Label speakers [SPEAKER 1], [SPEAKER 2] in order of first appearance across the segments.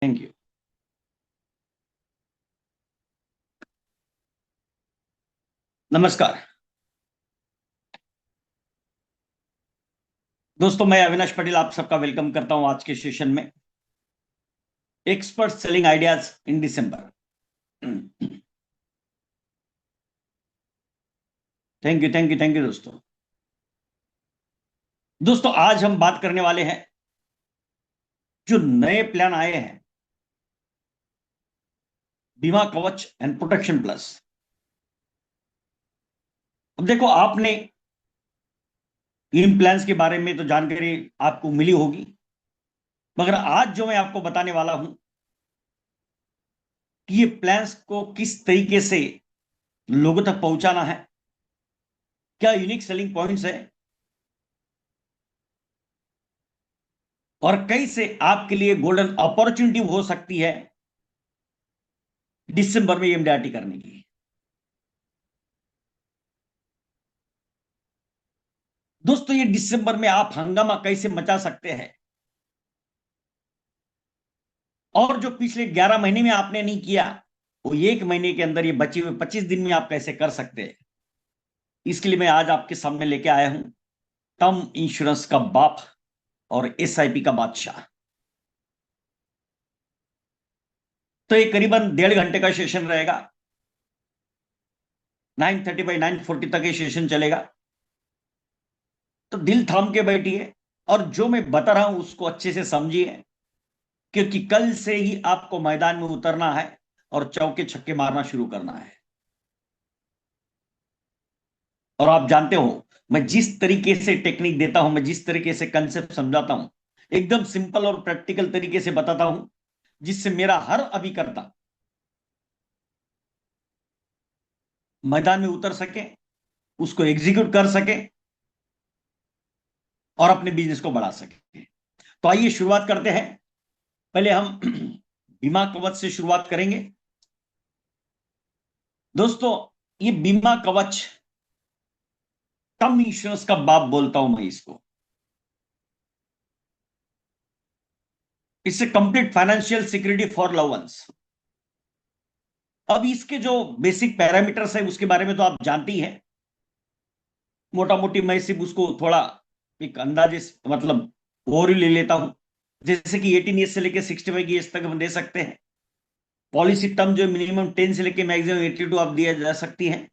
[SPEAKER 1] Thank you. नमस्कार दोस्तों, मैं अविनाश पटेल आप सबका वेलकम करता हूं आज के सेशन में। Expert selling ideas in December. Thank you दोस्तों। दोस्तों, आज हम बात करने वाले हैं जो नए प्लान आए हैं, बीमा कवच एंड प्रोटेक्शन प्लस। अब देखो, आपने इन प्लान्स के बारे में तो जानकारी आपको मिली होगी, मगर आज जो मैं आपको बताने वाला हूं कि ये प्लान्स को किस तरीके से लोगों तक पहुंचाना है, क्या यूनिक सेलिंग पॉइंट्स है, और कैसे आपके लिए गोल्डन अपॉर्चुनिटी हो सकती है दिसंबर में एमडीआरटी करने की। दोस्तों, ये दिसंबर में आप हंगामा कैसे मचा सकते हैं, और जो पिछले 11 महीने में आपने नहीं किया वो एक महीने के अंदर, ये बचे हुए 25 दिन में आप कैसे कर सकते हैं। इसके लिए मैं आज आपके सामने लेके आया हूं टर्म इंश्योरेंस का बाप और एसआईपी का बादशाह। तो ये करीबन 1.5 घंटे का सेशन रहेगा। 9:30 बाई 9:40 तक ये सेशन चलेगा। तो दिल थाम के बैठिए और जो मैं बता रहा हूं उसको अच्छे से समझिए, क्योंकि कल से ही आपको मैदान में उतरना है और चौके छक्के मारना शुरू करना है। और आप जानते हो, मैं जिस तरीके से टेक्निक देता हूं, मैं जिस तरीके से कंसेप्ट समझाता हूं, एकदम सिंपल और प्रैक्टिकल तरीके से बताता हूं, जिससे मेरा हर अभिकर्ता मैदान में उतर सके, उसको एग्जीक्यूट कर सके और अपने बिजनेस को बढ़ा सके। तो आइए शुरुआत करते हैं। पहले हम बीमा कवच से शुरुआत करेंगे। दोस्तों, ये बीमा कवच टर्म इंश्योरेंस का बाप बोलता हूं मैं इसको। इससे complete financial security for love ones. अब इसके जो बेसिक पैरामीटर्स है उसके बारे में तो आप जानते ही हैं। मोटा मोटी मैं सिर्फ उसको थोड़ा एक अंदाजे मतलब ओवरव्यू ले लेता हूं। जैसे कि 18 ईयर्स से लेकर 65 ईयर्स तक हम दे सकते हैं। पॉलिसी टर्म जो मिनिमम 10 से लेकर मैक्सिमम 82 आप दिया जा सकती है।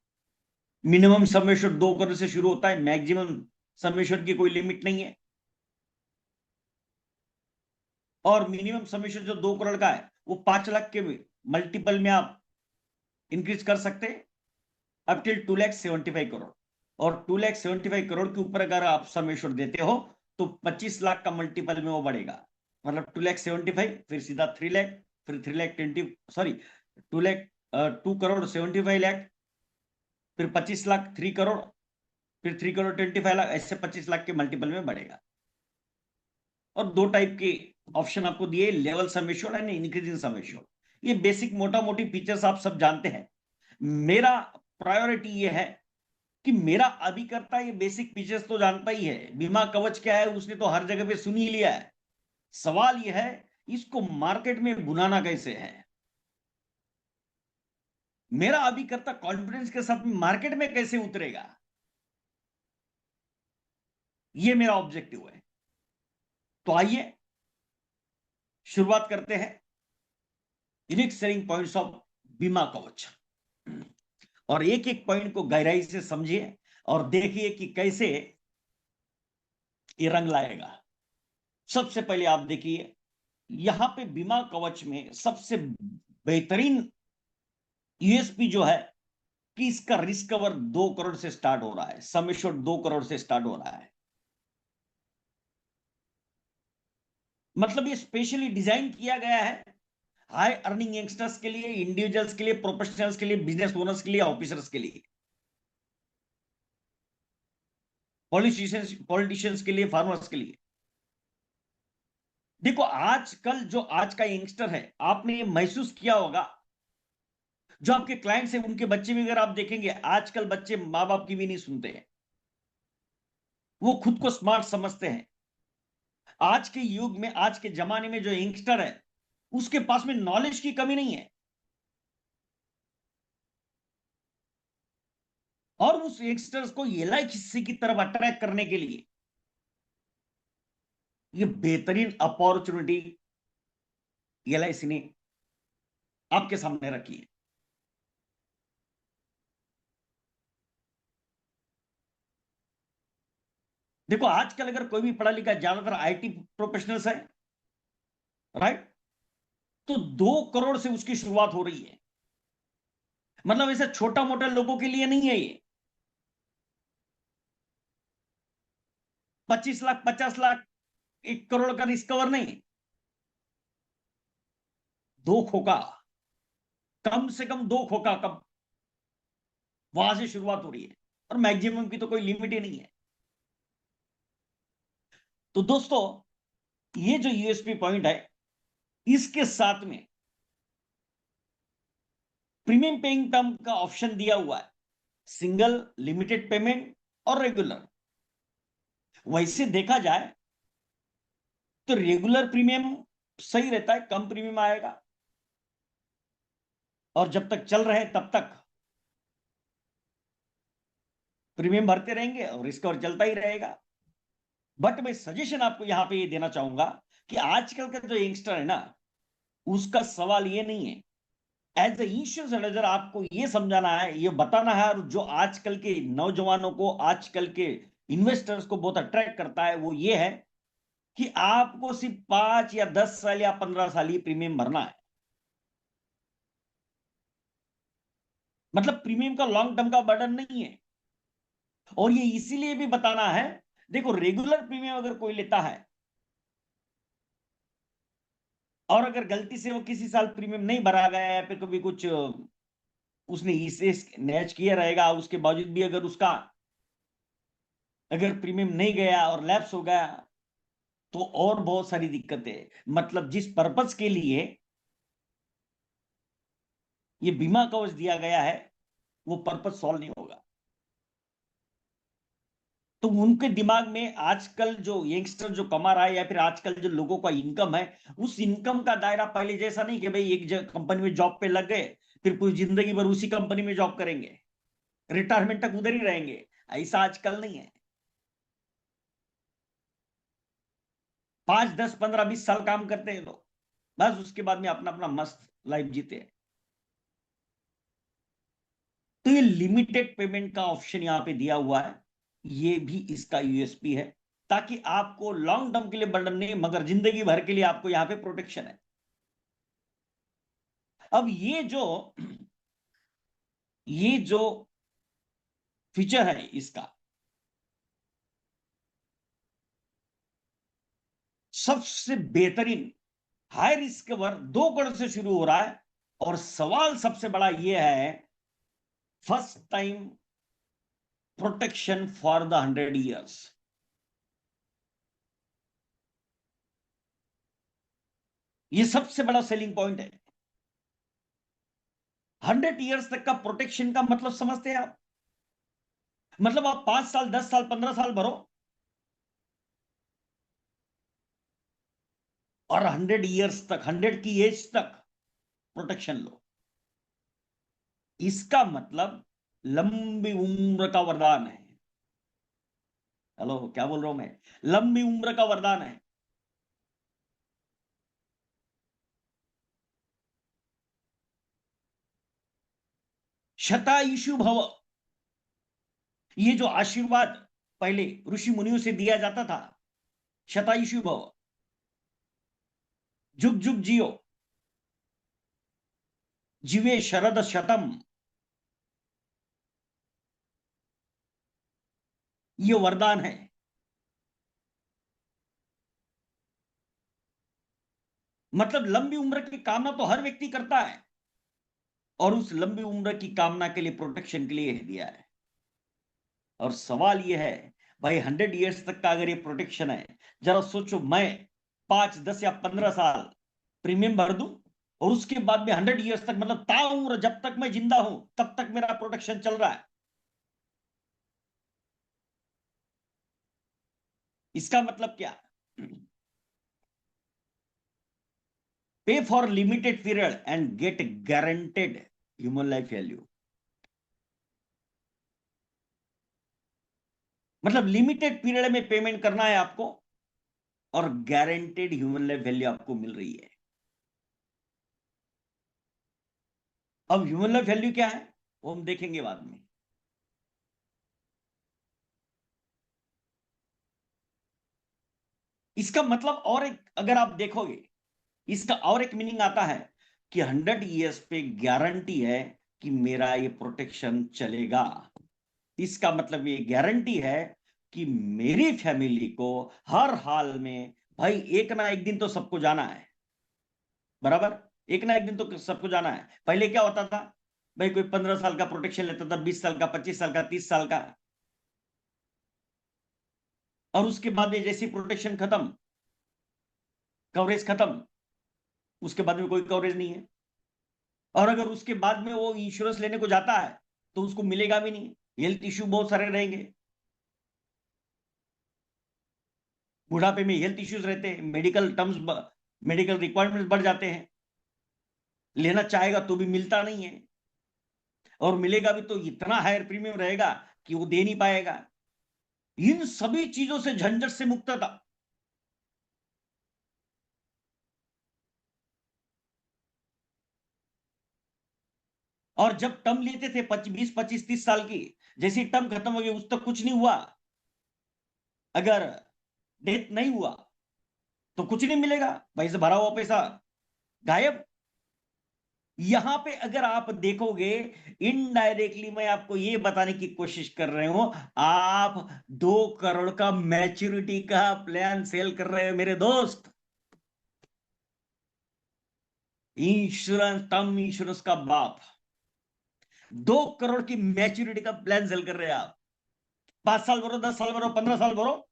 [SPEAKER 1] मिनिमम सम एश्योर्ड 2 करोड़ से शुरू होता है, मैक्सिमम सम एश्योर्ड की कोई लिमिट नहीं है। और मिनिमम सम एश्योर्ड जो 2 करोड़ का है वो 5 लाख के मल्टीपल में आप इंक्रीज कर सकते हैं, अप टिल 2,75,000 करोड़। और 2,75,000 के ऊपर अगर आप सम एश्योर्ड देते हो तो 25 लाख का मल्टीपल में वो बढ़ेगा। मतलब 2,75,000, फिर सीधा 3 लाख, फिर 3,20,000, सॉरी 2 लाख, 2,75,00,000, फिर 25 लाख 3 करोड़, फिर 3,25,00,000, ऐसे 25 लाख के मल्टीपल में बढ़ेगा। और दो टाइप के ऑप्शन आपको दिए, level sum assured and increasing sum assured. ये बेसिक मोटा मोटी फीचर्स आप सब जानते हैं। मेरा प्रायोरिटी ये है कि मेरा अभिकर्ता ये बेसिक फीचर्स तो जानता ही है। बीमा कवच क्या है उसने तो हर जगह पे सुन ही लिया है। सवाल यह है इसको मार्केट में बुलाना कैसे है। मेरा अभिकर्ता कॉन्फिडेंस के साथ मार्केट में कैसे उतरेगा, ये मेरा ऑब्जेक्टिव है। तो आइए शुरुआत करते हैं यूनिक सेलिंग पॉइंट्स ऑफ बीमा कवच। और एक एक पॉइंट को गहराई से समझिए और देखिए कि कैसे ये रंग लाएगा। सबसे पहले आप देखिए, यहां पे बीमा कवच में सबसे बेहतरीन यूएसपी जो है कि इसका रिस्क कवर 2 करोड़ से स्टार्ट हो रहा है, सम एश्योर्ड 2 करोड़ से स्टार्ट हो रहा है। मतलब ये स्पेशली डिजाइन किया गया है हाई अर्निंग यंगस्टर्स के लिए, इंडिविजुअल्स के लिए, प्रोफेशनल्स के लिए, बिजनेस ओनर्स के लिए, ऑफिसर्स के लिए, पॉलिटिशियंस के लिए, फार्मर्स के लिए। देखो, आजकल जो आज का यंगस्टर है, आपने ये महसूस किया होगा, जो आपके क्लाइंट्स हैं उनके बच्चे भी अगर आप देखेंगे, आजकल बच्चे माँ बाप की भी नहीं सुनते हैं। वो खुद को स्मार्ट समझते हैं। आज के युग में, आज के जमाने में जो यंगस्टर है उसके पास में नॉलेज की कमी नहीं है, और उस यंगस्टर्स को एलआईसी की तरफ अट्रैक्ट करने के लिए ये बेहतरीन अपॉर्चुनिटी एलआईसी ने आपके सामने रखी है। देखो आजकल अगर कोई भी पढ़ा लिखा, ज्यादातर आईटी प्रोफेशनल्स है, राइट, तो 2 करोड़ से उसकी शुरुआत हो रही है। मतलब ऐसे छोटा मोटा लोगों के लिए नहीं है ये। 25 लाख 50 लाख 1 करोड़ का रिस्कवर नहीं, 2 खोखा, कम से कम 2 खोखा कम, वहां से शुरुआत हो रही है, और मैक्सिमम की तो कोई लिमिट ही नहीं है। तो दोस्तों, ये जो यूएसपी पॉइंट है, इसके साथ में प्रीमियम पेइंग टर्म का ऑप्शन दिया हुआ है, सिंगल, लिमिटेड पेमेंट और रेगुलर। वैसे देखा जाए तो रेगुलर प्रीमियम सही रहता है, कम प्रीमियम आएगा, और जब तक चल रहे तब तक प्रीमियम भरते रहेंगे और इसका और चलता ही रहेगा। बट मैं सजेशन आपको यहां पे ये देना चाहूंगा कि आजकल का जो यंगस्टर है ना, उसका सवाल ये नहीं है। एज ए इंश्योरेंस मैनेजर आपको ये समझाना है, ये बताना है, और जो आजकल के नौजवानों को, आजकल के इन्वेस्टर्स को बहुत अट्रैक्ट करता है, वो ये है कि आपको सिर्फ 5 या 10 साल या 15 साल ही प्रीमियम भरना है। मतलब प्रीमियम का लॉन्ग टर्म का बर्डन नहीं है। और ये इसीलिए भी बताना है, देखो रेगुलर प्रीमियम अगर कोई लेता है, और अगर गलती से वो किसी साल प्रीमियम नहीं भरा गया है, फिर कभी कुछ उसने इसे नैच किया रहेगा, उसके बावजूद भी अगर उसका, अगर प्रीमियम नहीं गया और लैप्स हो गया, तो और बहुत सारी दिक्कतें, मतलब जिस पर्पस के लिए ये बीमा कवच दिया गया है, वो पर्पस सॉल्व नहीं होगा। तो उनके दिमाग में आजकल जो यंगस्टर जो कमा रहा है, या फिर आजकल जो लोगों का इनकम है, उस इनकम का दायरा पहले जैसा नहीं कि भाई एक कंपनी में जॉब पे लग गए, फिर पूरी जिंदगी भर उसी कंपनी में जॉब करेंगे, रिटायरमेंट तक उधर ही रहेंगे। ऐसा आजकल नहीं है। 5 10 15 20 साल काम करते हैं लोग, बस उसके बाद में अपना अपना मस्त लाइफ जीते हैं। तो ये लिमिटेड पेमेंट का ऑप्शन यहां पे दिया हुआ है, ये भी इसका यूएसपी है, ताकि आपको लॉन्ग टर्म के लिए बर्डन नहीं, मगर जिंदगी भर के लिए आपको यहां पे प्रोटेक्शन है। अब ये जो फीचर है इसका, सबसे बेहतरीन, हाई रिस्क कवर 2 करोड़ से शुरू हो रहा है, और सवाल सबसे बड़ा ये है, first time protection for the 100 years। ये सबसे बड़ा सेलिंग पॉइंट है। 100 years तक का प्रोटेक्शन का मतलब समझते हैं आप? मतलब आप 5 साल 10 साल 15 साल भरो, और 100 years तक, 100 की एज तक प्रोटेक्शन लो। इसका मतलब लंबी उम्र का वरदान है। हेलो, क्या बोल रहा हूं मैं? लंबी उम्र का वरदान है। शतायुषु भव, ये जो आशीर्वाद पहले ऋषि मुनियों से दिया जाता था, शतायुषु भव, जुग जुग जियो, जीवे शरद शतम, ये वरदान है। मतलब लंबी उम्र की कामना तो हर व्यक्ति करता है, और उस लंबी उम्र की कामना के लिए, प्रोटेक्शन के लिए दिया है। और सवाल यह है, भाई 100 years तक का अगर ये प्रोटेक्शन है, जरा सोचो, मैं 5 10 या 15 साल प्रीमियम भर दूं, और उसके बाद में 100 years तक, मतलब ताउम्र जब तक मैं जिंदा हूं तब तक मेरा प्रोटेक्शन चल रहा है। इसका मतलब क्या? Pay for limited period and get guaranteed human life value. मतलब लिमिटेड पीरियड में पेमेंट करना है आपको और गारंटेड ह्यूमन लाइफ वैल्यू आपको मिल रही है। अब ह्यूमन लाइफ वैल्यू क्या है वो हम देखेंगे बाद में। इसका मतलब और एक अगर आप देखोगे, इसका और एक मीनिंग आता है कि 100 ईयर्स पे गारंटी है कि मेरा ये प्रोटेक्शन चलेगा। इसका मतलब ये गारंटी है कि मेरी फैमिली को हर हाल में, भाई एक ना एक दिन तो सबको जाना है, बराबर, एक ना एक दिन तो सबको जाना है। पहले क्या होता था, भाई कोई 15 साल का प्रोटेक्शन लेता था, 20 साल का, 25 साल का, 30 साल का, और उसके बाद में जैसी प्रोटेक्शन खत्म, कवरेज खत्म, उसके बाद में कोई कवरेज नहीं है। और अगर उसके बाद में वो इंश्योरेंस लेने को जाता है तो उसको मिलेगा भी नहीं, हेल्थ इश्यू बहुत सारे रहेंगे, बुढ़ापे में हेल्थ इश्यूज रहते हैं, मेडिकल टर्म्स, मेडिकल रिक्वायरमेंट्स बढ़ जाते हैं, लेना चाहेगा तो भी मिलता नहीं है, और मिलेगा भी तो इतना हायर प्रीमियम रहेगा कि वो दे नहीं पाएगा। इन सभी चीजों से झंझट से मुक्त था। और जब टर्म लेते थे 20, 25, 30 साल की, जैसी टर्म खत्म हो गई उस तक कुछ नहीं हुआ, अगर डेथ नहीं हुआ तो कुछ नहीं मिलेगा, भाई से भरा हुआ पैसा गायब। यहां पे अगर आप देखोगे, इनडायरेक्टली मैं आपको ये बताने की कोशिश कर रहे हूं, आप 2 करोड़ का मैच्योरिटी का प्लान सेल कर रहे हो मेरे दोस्त। इंश्योरेंस, टर्म इंश्योरेंस का बाप, 2 करोड़ की मैच्योरिटी का प्लान सेल कर रहे हैं आप। 5 साल भरो, 10 साल भरो, 15 साल भरो,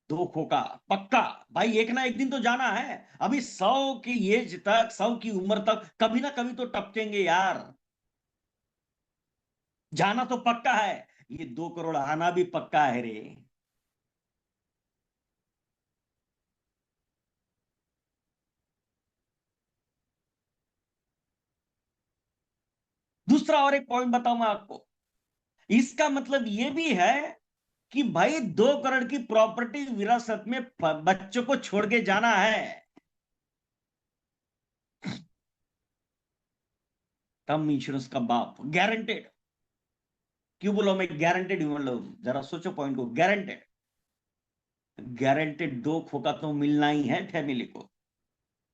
[SPEAKER 1] धोखों का पक्का। भाई एक ना एक दिन तो जाना है, अभी 100 की एज तक, 100 की उम्र तक कभी ना कभी तो टपकेंगे यार, जाना तो पक्का है। ये 2 करोड़ आना भी पक्का है रे। दूसरा और एक पॉइंट बताऊं मैं आपको, इसका मतलब ये भी है कि भाई 2 करोड़ की प्रॉपर्टी विरासत में बच्चों को छोड़ के जाना है। टर्म इंश्योरेंस का बाप गारंटेड। क्यों बोलो मैं गारंटेड हूं, मतलब जरा सोचो पॉइंट को, गारंटेड। गारंटेड 2 का तो मिलना ही है फैमिली को,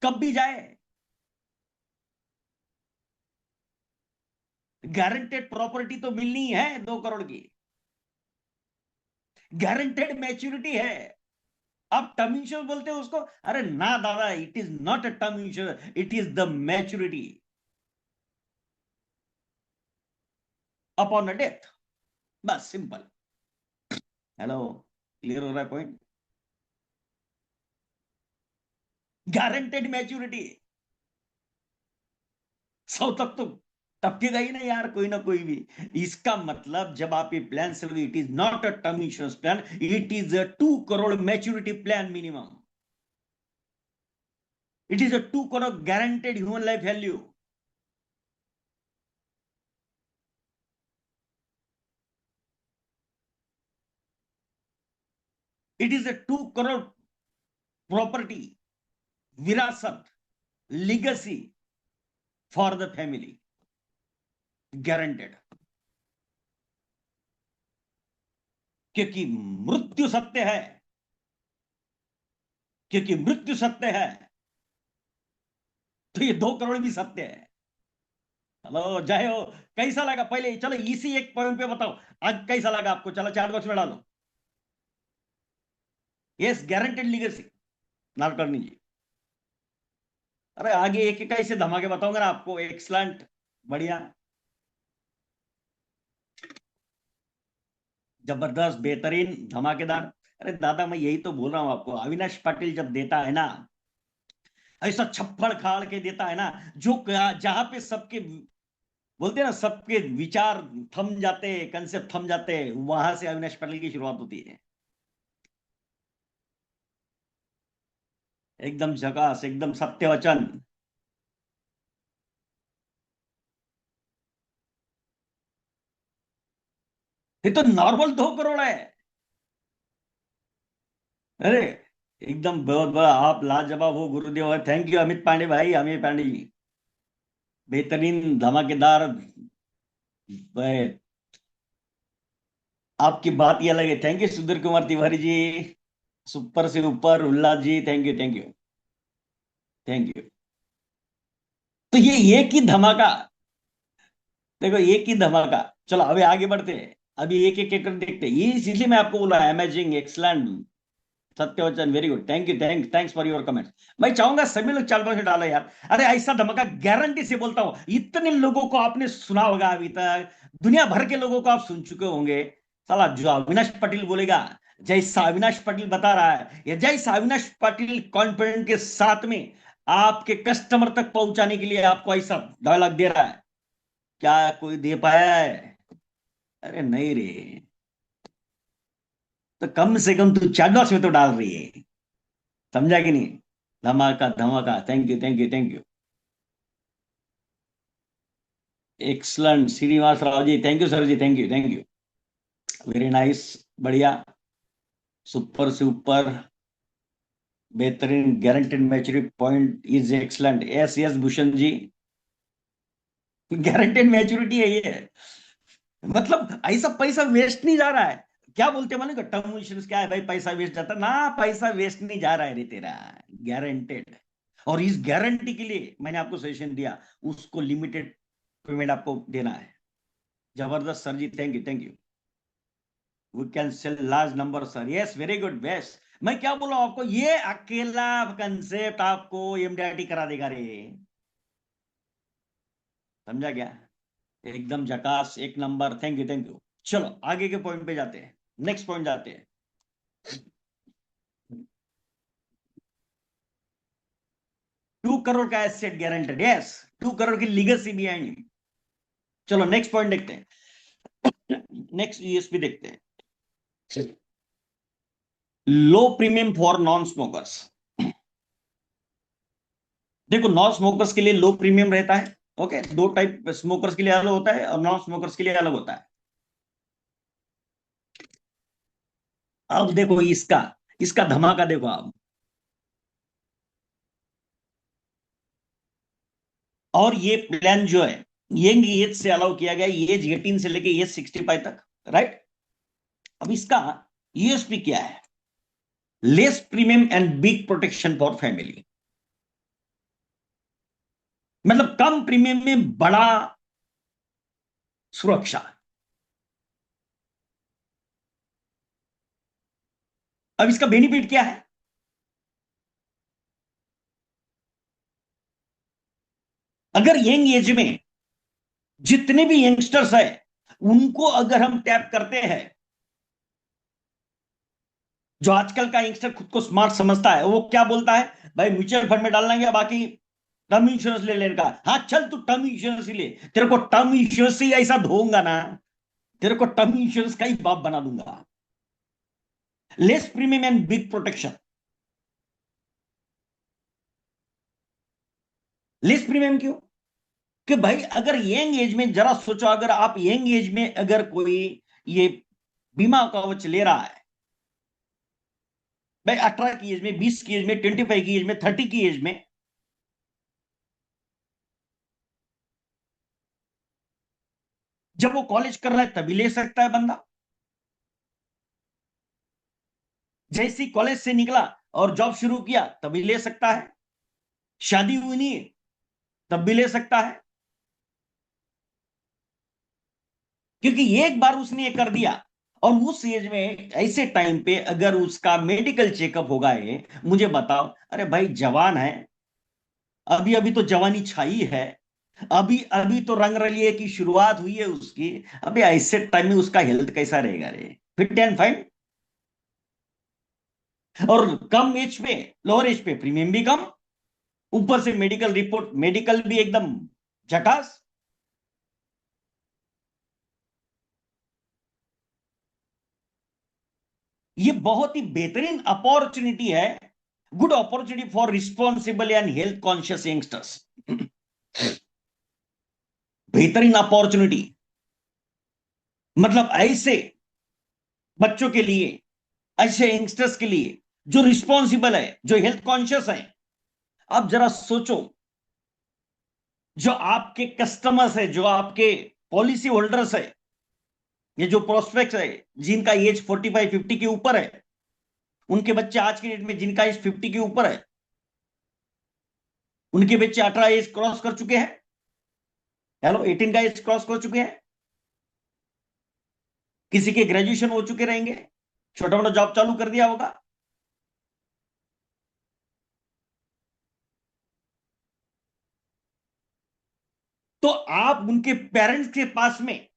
[SPEAKER 1] कब भी जाए। गारंटेड प्रॉपर्टी तो मिलनी है 2 करोड़ की, गारंटेड मैच्योरिटी है। आप टर्म इंश्योरेंस बोलते हो उसको, अरे ना दादा, it is not a term insurance, it is the maturity upon a death, बस सिंपल। हेलो, क्लियर हो रहा है पॉइंट? गारंटेड मैच्योरिटी, 100 तक तो टपकेगा ही नहीं यार, कोई ना कोई भी। इसका मतलब जब आप ये प्लान चल रही, it is not a term insurance plan, it is a 2 crore maturity plan minimum, it is a 2 crore guaranteed human life value. It is a 2 crore property विरासत, legacy for the family, guaranteed. क्योंकि मृत्यु सत्य है, क्योंकि मृत्यु सत्य है, तो ये 2 करोड़ भी सत्य है। हेलो, जय हो। कैसा लगा पहले, चलो इसी एक पॉइंट पे बताओ, आज कैसा लगा आपको, चलो चैट बॉक्स में डालो। यस, गारंटेड लीगेसी, नारकर्णी जी। अरे आगे एक एक ऐसे धमाके बताऊंगा ना आपको, एक्सलेंट, बढ़िया, जबरदस्त, बेहतरीन, धमाकेदार। अरे दादा मैं यही तो बोल रहा हूं आपको, अविनाश पाटिल जब देता है ना, ऐसा छप्पड़ खाड़ के देता है ना, जो जहां पे सबके बोलते हैं ना, सबके विचार थम जाते हैं, कंसेप्ट थम जाते हैं, वहां से अविनाश पाटिल की शुरुआत होती है। एकदम झकास, एकदम सत्य वचन। ये तो नॉर्मल 2 करोड़ है। अरे एकदम बहुत बड़ा, आप लाजवाब हो गुरुदेव। थैंक यू अमित पांडे भाई, अमित पांडे जी, बेहतरीन धमाकेदार। भाई, आपकी बात ही अलग है। Thank you Sudhir Kumar Tiwari ji, super से ऊपर Ullas ji, thank you thank you thank you. तो ये एक ही धमाका, देखो एक ही धमाका। चलो अभी आगे बढ़ते हैं, अभी एक एक एक देखते हैं। ये इसलिए मैं आपको बोला amazing, excellent, Satyavachan, very good, thank you, thanks for your comment. मैं चाहूंगा सभी लोग चाल से डालो यार। अरे ऐसा धमाका गारंटी से बोलता हूं, इतने लोगों को आपने सुना होगा अभी तक, दुनिया भर के लोगों को आप सुन चुके होंगे। साला जो अविनाश पटेल बोलेगा, जैसा अविनाश पटेल बता रहा है, या जैसा अविनाश पटेल कॉन्फिडेंट के साथ में आपके कस्टमर तक पहुंचाने के लिए आपको ऐसा डायलॉग दे रहा है, क्या कोई दे पाया है? अरे नहीं रे, तो कम से कम तू चैट बॉक्स में तो डाल रही है। समझा कि नहीं? धमाका धमाका, thank you thank you thank you. Excellent Srinivas Rao ji, thank you sir ji, thank you thank you, very nice, बढ़िया, सुपर से ऊपर, बेहतरीन, guaranteed maturity point is excellent, yes yes Bhushan ji, guaranteed maturity है ये। मतलब ऐसा पैसा वेस्ट नहीं जा रहा है। क्या बोलते हैं माने, टर्म इंश्योरेंस क्या है भाई, पैसा वेस्ट जाता ना, पैसा वेस्ट नहीं जा रहा है रे तेरा, गारंटेड। और इस गारंटी के लिए मैंने आपको सजेशन दिया, उसको लिमिटेड पेमेंट आपको देना है। जबरदस्त sir ji, thank you thank you. We can sell large number sir, yes very good best. मैं क्या बोला आपको, ये अकेला कंसेप्ट आपको एमडीआरटी करा देगा रे। समझा क्या? एकदम झकास, एक number, thank you thank you. चलो आगे के पॉइंट पे जाते हैं, नेक्स्ट पॉइंट जाते हैं। 2 करोड़ का एसेट गारंटेड, यस, 2 करोड़ की लीगेसी बिहाइंड। चलो नेक्स्ट पॉइंट देखते हैं, नेक्स्ट यूएसपी देखते हैं। लो प्रीमियम फॉर नॉन स्मोकर्स। देखो नॉन स्मोकर्स के लिए लो प्रीमियम रहता है। ओके, दो टाइप, स्मोकर्स के लिए अलग होता है और नॉन स्मोकर्स के लिए अलग होता है। अब देखो इसका, इसका धमाका देखो आप। और ये प्लान जो है, यंग एज से अलाउ किया गया, एज 18 से लेके एज 65 तक, राइट। अब इसका यूएसपी क्या है? Less premium and big protection for family. मतलब कम प्रीमियम में बड़ा सुरक्षा। अब इसका बेनिफिट क्या है? अगर यंग एज में जितने भी यंगस्टर्स है, उनको अगर हम टैप करते हैं, जो आजकल का यंगस्टर खुद को स्मार्ट समझता है, वो क्या बोलता है, भाई म्यूचुअल फंड में डालना है, बाकी टर्म इंश्योरेंस ले लेने का। हाँ चल तू टर्म इंश्योरेंस ही ले, तेरे को टर्म इंश्योरेंस ही ऐसा धोऊंगा ना, तेरे को टर्म इंश्योरेंस का ही बाप बना दूंगा। Less premium and big protection. Less premium क्यों? कि भाई अगर यंग एज में, जरा सोचो, अगर आप यंग एज में अगर कोई ये बीमा कवच ले रहा है, भाई 18 की एज में, 20 की एज में, 25 की एज में, 30 की एज में, जब वो कॉलेज कर रहा है तभी ले सकता है बंदा। जैसे ही कॉलेज से निकला और जॉब शुरू किया तभी ले सकता है। शादी हुई नहीं है तब भी ले सकता है। क्योंकि एक बार उसने ये कर दिया, और उस एज में ऐसे टाइम पे अगर उसका मेडिकल चेकअप होगा, ये मुझे बताओ, अरे भाई जवान है, अभी अभी तो जवानी छाई है, अभी अभी तो रंग रलिए की शुरुआत हुई है उसकी। अभी ऐसे टाइम में उसका हेल्थ कैसा रहेगा रे? Fit and fine. और कम एज पे, लोअर एज पे प्रीमियम भी कम, ऊपर से मेडिकल रिपोर्ट, मेडिकल भी एकदम झकास। ये बहुत ही बेहतरीन अपॉर्चुनिटी है, good opportunity for responsible and health conscious youngsters. बेहतरीन अपॉर्चुनिटी, मतलब ऐसे बच्चों के लिए, ऐसे यंगस्टर्स के लिए जो रिस्पॉन्सिबल है, जो हेल्थ कॉन्शियस है। अब जरा सोचो, जो आपके कस्टमर्स है, जो आपके पॉलिसी होल्डर्स है, ये जो प्रोस्पेक्ट्स है, जिनका एज 45-50 के ऊपर है, उनके बच्चे आज के डेट में जिनका एज 50 के ऊपर है, उनके बच्चे 18 एज क्रॉस कर चुके हैं, हेलो 18 का एज क्रॉस कर चुके हैं, किसी के ग्रेजुएशन हो चुके रहेंगे, छोटा मोटा जॉब चालू कर दिया होगा। तो आप उनके पेरेंट्स के पास में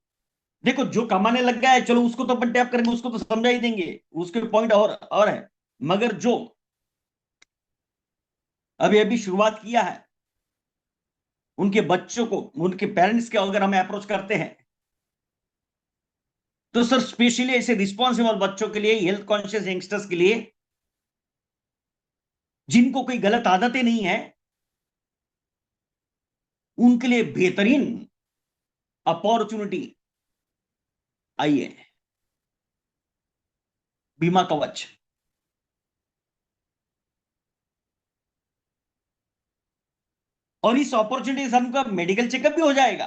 [SPEAKER 1] देखो, जो कमाने लग गया है चलो उसको तो अपन टैप करेंगे, उसको तो समझा ही देंगे, उसके पॉइंट और है। मगर जो अभी अभी शुरुआत किया है, उनके बच्चों को, उनके पेरेंट्स के अगर हमें अप्रोच करते हैं, तो सर स्पेशली ऐसे रिस्पॉन्सिबल बच्चों के लिए, हेल्थ कॉन्शियस यंगस्टर्स के लिए, जिनको कोई गलत आदतें नहीं है, उनके लिए बेहतरीन अपॉर्चुनिटी आई है, बीमा कवच। और इस अपॉर्चुनिटी से उनका मेडिकल चेकअप भी हो जाएगा,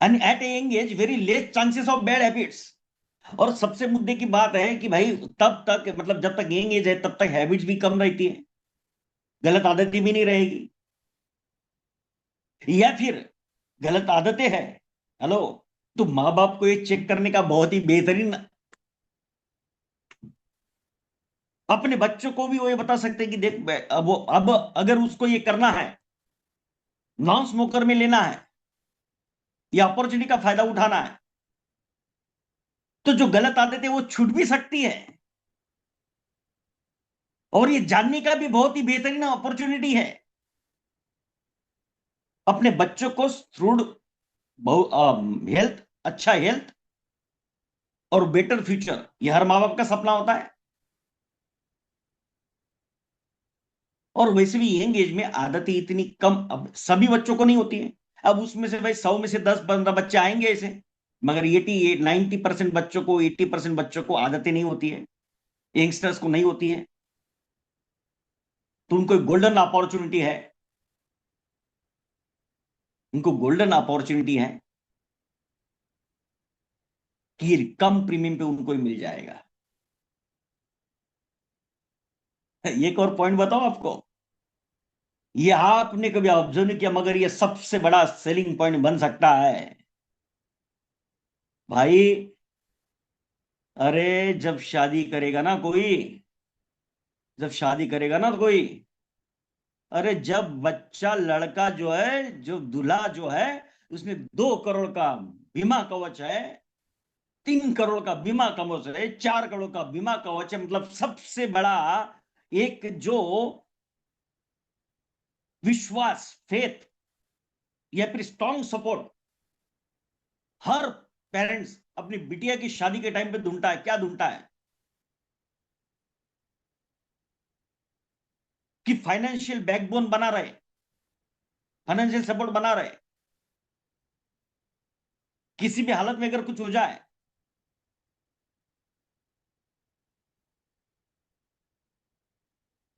[SPEAKER 1] and at a young age very less chances of bad habits. और सबसे मुद्दे की बात है कि भाई तब तक, मतलब जब तक यंग एज है तब तक हैबिट्स भी कम रहती है, गलत आदतें भी नहीं रहेगी। या फिर गलत आदतें हैं, हेलो, तो माँ बाप को ये चेक करने का बहुत ही बेहतरीन, अपने बच्चों को भी वो ये बता सकते हैं कि देख अब अगर उसको ये करना है, नॉन स्मोकर में लेना है, या अपॉर्चुनिटी का फायदा उठाना है, तो जो गलत आदतें वो छूट भी सकती है। और ये जानने का भी बहुत ही बेहतरीन अपॉर्चुनिटी है, अपने बच्चों को थ्रू हेल्थ, अच्छा हेल्थ और बेटर फ्यूचर, ये हर माँ बाप का सपना होता है। और वैसे भी यंग एज में आदतें इतनी कम अब सभी बच्चों को नहीं होती है। अब उसमें से भाई 100 में से 10-15 बच्चे आएंगे ऐसे, मगर 90% बच्चों को, 80% बच्चों को आदतें नहीं होती है, यंगस्टर्स को नहीं होती है। तो उनको गोल्डन अपॉर्चुनिटी है, उनको गोल्डन अपॉर्चुनिटी है कि ये कम प्रीमियम पे उनको ही मिल जाएगा। एक और पॉइंट बताओ आपको, ये आपने कभी ऑब्जर्व नहीं किया, मगर ये सबसे बड़ा सेलिंग पॉइंट बन सकता है भाई। अरे जब शादी करेगा ना कोई, जब शादी करेगा ना कोई, अरे जब बच्चा लड़का जो है, जो दूल्हा जो है, उसने 2 करोड़ का बीमा कवच है, 3 करोड़ का बीमा कवच है, 4 करोड़ का बीमा कवच है, मतलब सबसे बड़ा एक जो विश्वास, फेथ, या फिर स्ट्रॉन्ग सपोर्ट हर पेरेंट्स अपनी बिटिया की शादी के टाइम पे ढूंढता है। क्या ढूंढता है? कि फाइनेंशियल बैकबोन बना रहे, फाइनेंशियल सपोर्ट बना रहे, किसी भी हालत में अगर कुछ हो जाए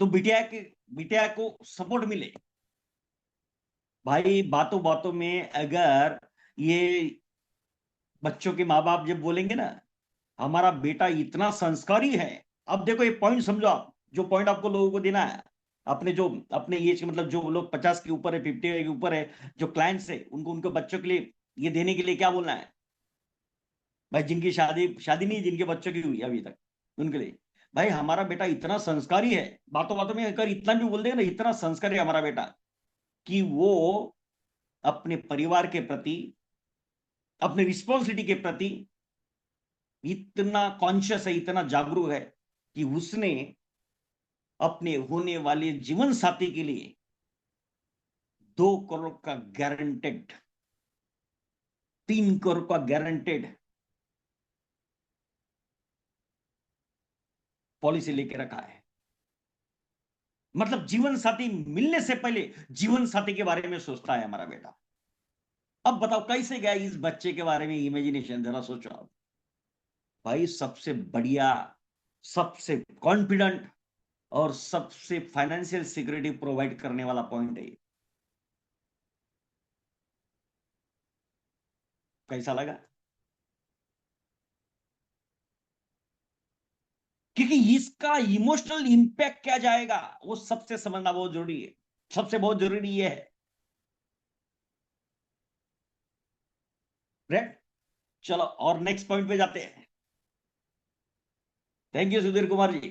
[SPEAKER 1] तो बिटिया को सपोर्ट मिले। भाई बातों बातों में अगर ये बच्चों के माँ बाप जब बोलेंगे ना, हमारा बेटा इतना संस्कारी है, अब देखो ये पॉइंट समझो आप, जो पॉइंट आपको लोगों को देना है, अपने जो अपने एज के, मतलब जो लोग 50 के ऊपर है, 50 के ऊपर है, जो क्लाइंट्स है, उनको उनके बच्चों के लिए ये देने के लिए क्या बोलना है भाई, जिनकी शादी शादी नहीं, जिनके बच्चों की हुई अभी तक, उनके लिए भाई हमारा बेटा इतना संस्कारी है। बातों बातों में अगर इतना भी बोल देगा ना, इतना संस्कारी है हमारा बेटा, कि वो अपने परिवार के प्रति, अपने रिस्पॉन्सिबिलिटी के प्रति इतना कॉन्शियस है, इतना जागरूक है, कि उसने अपने होने वाले जीवन साथी के लिए 2 करोड़ का गारंटेड, 3 करोड़ का गारंटेड पॉलिसी लेके रखा है। मतलब जीवन साथी मिलने से पहले जीवन साथी के बारे में सोचता है हमारा बेटा। अब बताओ कैसे गया इस बच्चे के बारे में इमेजिनेशन, जरा सोचो आप। भाई सबसे बढ़िया, सबसे कॉन्फिडेंट और सबसे फाइनेंशियल सिक्योरिटी प्रोवाइड करने वाला पॉइंट है ये। कैसा लगा? क्योंकि इसका इमोशनल इंपैक्ट क्या जाएगा वो सबसे समझना बहुत जरूरी है, सबसे बहुत जरूरी ये है। राइट, चलो और नेक्स्ट पॉइंट पे जाते हैं। Thank you Sudhir Kumar ji.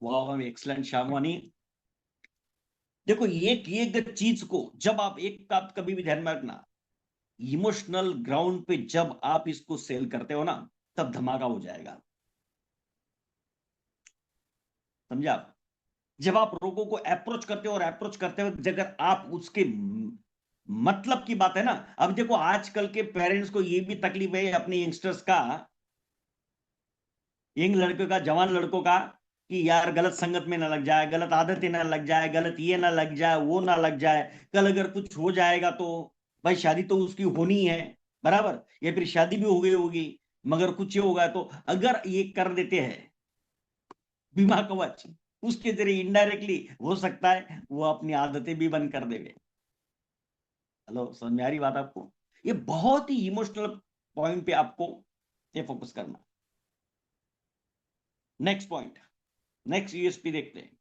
[SPEAKER 1] वाह, एक्सलेंट शामवानी। देखो एक एक चीज को जब आप, एक बात कभी भी ध्यान में रखना, इमोशनल ग्राउंड पे जब आप इसको सेल करते हो ना, तब धमाका हो जाएगा। समझा आप? जब आप लोगों को अप्रोच करते हो और अप्रोच करते हो, अगर आप उसके मतलब की बात है ना। अब देखो आजकल के पेरेंट्स को ये भी तकलीफ है अपने यंगस्टर्स का, यंग लड़कों का, जवान लड़कों का, कि यार गलत संगत में ना लग जाए, गलत आदतें ना लग जाए, गलत ये ना लग जाए, वो ना लग जाए, कल अगर कुछ हो जाएगा तो भाई शादी तो उसकी होनी है, बराबर, या फिर शादी भी हो गई होगी, मगर कुछ ये होगा तो अगर ये कर देते हैं बीमा कवच, उसके जरिए इनडायरेक्टली हो सकता है वो अपनी आदतें भी बंद कर देवे। हेलो, समझ में आ रही बात आपको? ये बहुत ही इमोशनल पॉइंट पे आपको ये फोकस करना। नेक्स्ट पॉइंट, नेक्स्ट यूएसपी देखते हैं।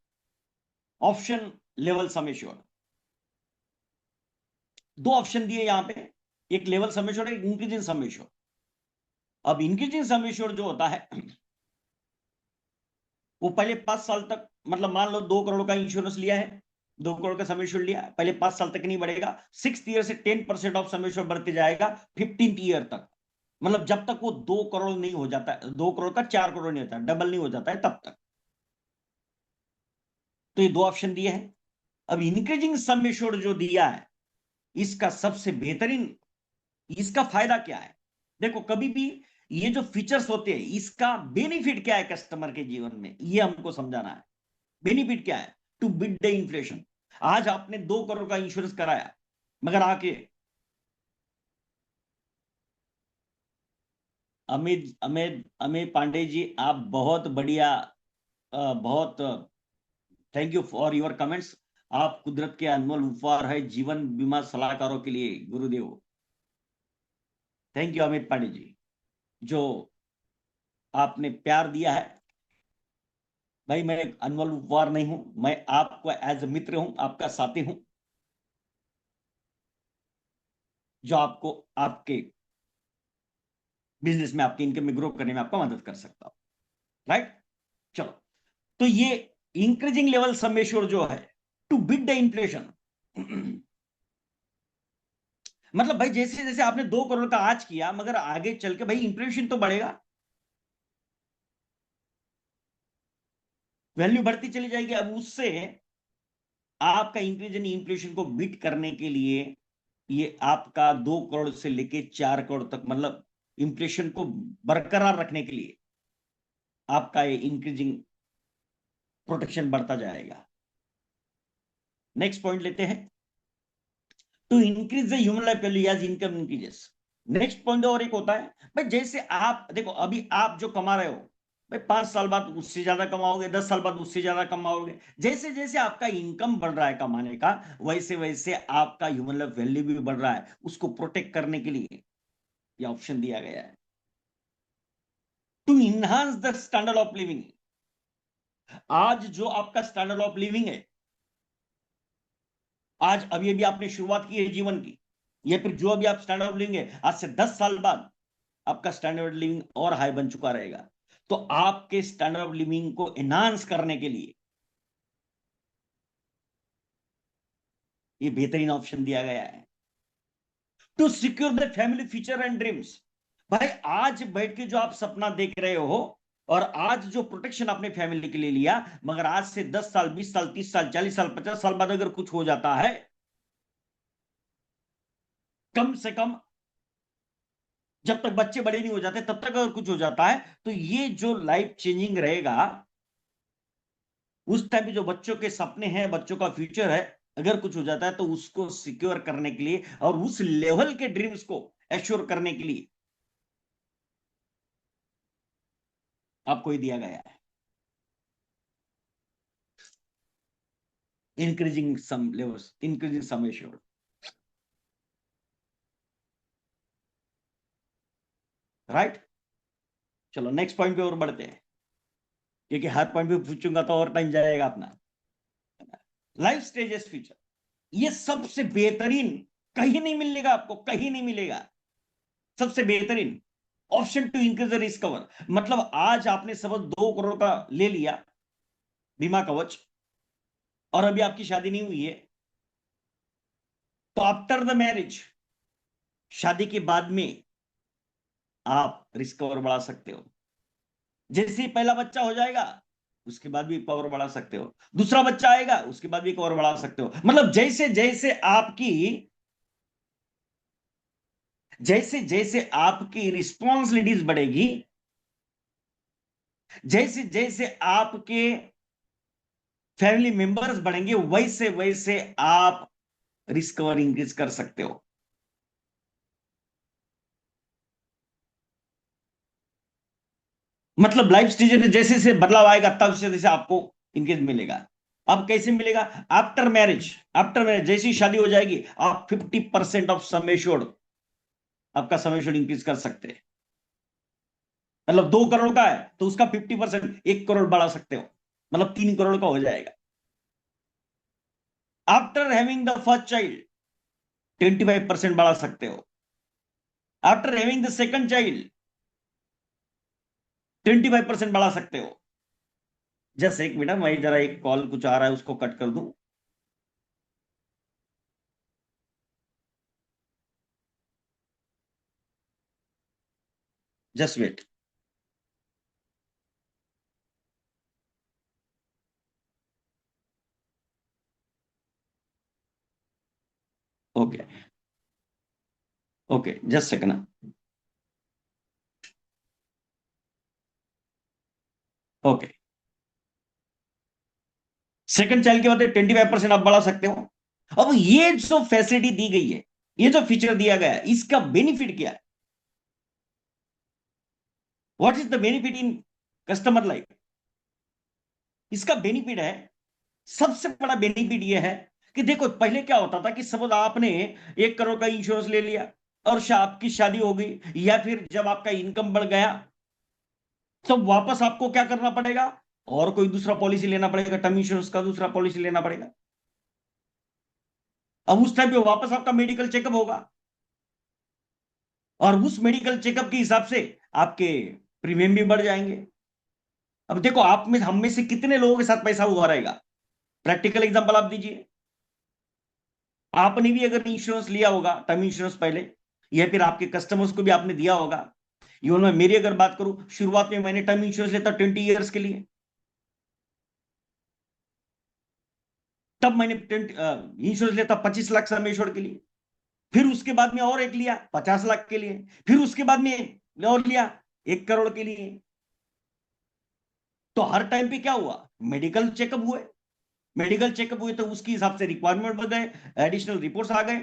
[SPEAKER 1] Option level sum assured. दो ऑप्शन दिए यहां पे, एक लेवल सम एश्योर्ड, एक इंक्रीजिंग सम एश्योर्ड। अब इंक्रीजिंग सम एश्योर्ड जो होता है वो पहले 5 साल तक, मतलब मान लो 2 करोड़ का इंश्योरेंस लिया है, 2 करोड़ का सम एश्योर्ड लिया है, पहले 5 साल तक नहीं बढ़ेगा, 6th ईयर से 10% ऑफ सम एश्योर्ड बढ़ते जाएगा 15th ईयर तक। मतलब जब तक वो 2 करोड़ नहीं हो जाता, 2 करोड़ का 4 करोड़ नहीं होता, डबल नहीं हो जाता है तब तक। तो ये दो ऑप्शन दिए हैं। अब इंक्रीजिंग सम एश्योर्ड जो दिया है, इसका सबसे बेहतरीन, इसका फायदा क्या है? देखो कभी भी ये जो फीचर्स होते हैं, इसका बेनिफिट क्या है कस्टमर के जीवन में, ये हमको समझाना है। बेनिफिट क्या है? To beat the inflation. आज आपने 2 करोड़ का इंश्योरेंस कराया, मगर आके अमित अमित अमित पांडे जी, आप बहुत बढ़िया, बहुत thank you for your comments. आप कुदरत के अनमोल उपहार है जीवन बीमा सलाहकारों के लिए, गुरुदेव। थैंक यू अमित पांडे जी, जो आपने प्यार दिया है। भाई मैं एक अनमोल उपहार नहीं हूं, मैं आपको एज ए मित्र हूं, आपका साथी हूं, जो आपको आपके बिजनेस में, आपकी इनकम में ग्रो करने में आपको मदद कर सकता हूं। राइट, चलो। तो ये इंक्रीजिंग लेवल सम एश्योर्ड जो है, टू बीट द इन्फ्लेशन। मतलब भाई जैसे जैसे आपने 2 करोड़ का आज किया, मगर आगे चल के भाई इन्फ्लेशन तो बढ़ेगा, वैल्यू बढ़ती चली जाएगी। अब उससे आपका इंक्रीज इन इन्फ्लेशन को बीट करने के लिए, ये आपका 2 करोड़ से लेके 4 करोड़ तक, मतलब इन्फ्लेशन को बरकरार रखने के लिए आपका ये इंक्रीजिंग प्रोटेक्शन बढ़ता जाएगा। नेक्स्ट पॉइंट लेते हैं, to increase the human life value as income increases. Next point और एक होता है, भाई जैसे आप देखो अभी आप जो कमा रहे हो, भाई 5 साल बाद उससे ज्यादा कमाओगे, 10 साल बाद उससे ज्यादा कमाओगे। जैसे जैसे आपका इनकम बढ़ रहा है कमाने का, वैसे वैसे आपका ह्यूमन लाइफ वैल्यू भी बढ़ रहा है। उसको प्रोटेक्ट करने के लिए ये ऑप्शन दिया गया है, to enhance the standard of living. आज जो आपका स्टैंडर्ड ऑफ लिविंग है, आज अभी अभी आपने शुरुआत की है जीवन की, या फिर जो अभी आप स्टैंडर्ड ऑफ लिविंग है, आज से 10 साल बाद आपका स्टैंडर्ड लिविंग और हाई बन चुका रहेगा। तो आपके स्टैंडर्ड ऑफ लिविंग को एनहांस करने के लिए ये बेहतरीन ऑप्शन दिया गया है, to secure the family future and dreams. भाई आज बैठ के जो आप सपना देख रहे हो, और आज जो प्रोटेक्शन आपने फैमिली के लिए लिया, मगर आज से 10 साल, 20 साल, 30 साल, 40 साल, 50 साल बाद अगर कुछ हो जाता है, कम से कम जब तक बच्चे बड़े नहीं हो जाते तब तक अगर कुछ हो जाता है, तो ये जो लाइफ चेंजिंग रहेगा, उस टाइम पे जो बच्चों के सपने हैं, बच्चों का फ्यूचर है, अगर कुछ हो जाता है तो उसको सिक्योर करने के लिए और उस लेवल के ड्रीम्स को एश्योर करने के लिए आपको ये दिया गया है, इंक्रीजिंग सम लेवल्स, इंक्रीजिंग सम एश्योर। राइट, चलो नेक्स्ट पॉइंट पे और बढ़ते हैं, क्योंकि हर पॉइंट पे पूछूंगा तो और टाइम जाएगा अपना। लाइफ स्टेजेस फीचर, ये सबसे बेहतरीन, कहीं नहीं मिलेगा आपको, कहीं नहीं मिलेगा, सबसे बेहतरीन option to increase the risk cover. मतलब आज आपने सपोज 2 करोड़ का ले लिया बीमा कवच, और अभी आपकी शादी नहीं हुई है, तो आफ्टर द मैरिज, शादी के बाद में आप रिस्क कवर बढ़ा सकते हो। जैसे ही पहला बच्चा हो जाएगा उसके बाद भी कवर बढ़ा सकते हो, दूसरा बच्चा आएगा उसके बाद भी कवर बढ़ा सकते हो। मतलब जैसे जैसे आपकी, जैसे जैसे आपकी रिस्पॉन्सिबिलिटीज बढ़ेगी, जैसे जैसे आपके फैमिली मेंबर्स बढ़ेंगे, वैसे वैसे आप रिस्क कवर इंक्रीज कर सकते हो। मतलब लाइफ स्टेज में जैसे जैसे बदलाव आएगा तब से जैसे आपको इंक्रीज मिलेगा। अब कैसे मिलेगा? आफ्टर मैरिज, आफ्टर मैरिज जैसी शादी हो जाएगी आप 50% ऑफ सम एश्योर्ड, आपका सम एश्योर्ड इंक्रीज कर सकते हैं। मतलब 2 करोड़ का है तो उसका 50% 1 करोड़ बढ़ा सकते हो, मतलब 3 करोड़ का हो जाएगा। After having the first child 25% बढ़ा सकते हो। After having the second child 25% बढ़ा सकते हो। जस्ट एक मिनट, मैं जरा एक कॉल कुछ आ रहा है उसको कट कर दूं। Just wait. Okay, okay, just second. Okay, second child के बाद 25% आप बढ़ा सकते हो। अब ये जो फैसिलिटी दी गई है, ये जो फीचर दिया गया है, इसका बेनिफिट क्या है? What is the benefit in customer life? इसका बेनिफिट है, सबसे बड़ा बेनिफिट यह है कि देखो पहले क्या होता था कि सपोज आपने 1 करोड़ का इंश्योरेंस ले लिया और आपकी शादी हो गई, या फिर जब आपका इनकम बढ़ गया तो वापस आपको क्या करना पड़ेगा, और कोई दूसरा पॉलिसी लेना पड़ेगा, टर्म इंश्योरेंस का दूसरा पॉलिसी लेना पड़ेगा। अब उस टाइम पे वापस आपका मेडिकल चेकअप होगा, और उस मेडिकल चेकअप के हिसाब से आपके प्रीमियम भी बढ़ जाएंगे। अब देखो आप में, हम में से कितने लोगों के साथ पैसा हुआ रहेगा? प्रैक्टिकल एग्जांपल आप दीजिए। आपने भी अगर इंश्योरेंस लिया होगा, टर्म इंश्योरेंस पहले, या फिर आपके कस्टमर्स को भी आपने दिया होगा। इवन मैं मेरी अगर बात करूं, शुरुआत में मैंने टर्म इंश्योरेंस लेता 20 ईयर्स के लिए, तब मैंने इंश्योरेंस लेता 25 लाख सम एश्योर्ड के लिए। फिर उसके बाद में और एक लिया 50 लाख के लिए। फिर उसके बाद में और लिया 1 करोड़ के लिए। तो हर टाइम पे क्या हुआ? मेडिकल चेकअप हुए, मेडिकल चेकअप हुए तो उसके हिसाब से रिक्वायरमेंट बढ़ गए, एडिशनल रिपोर्ट्स आ गए,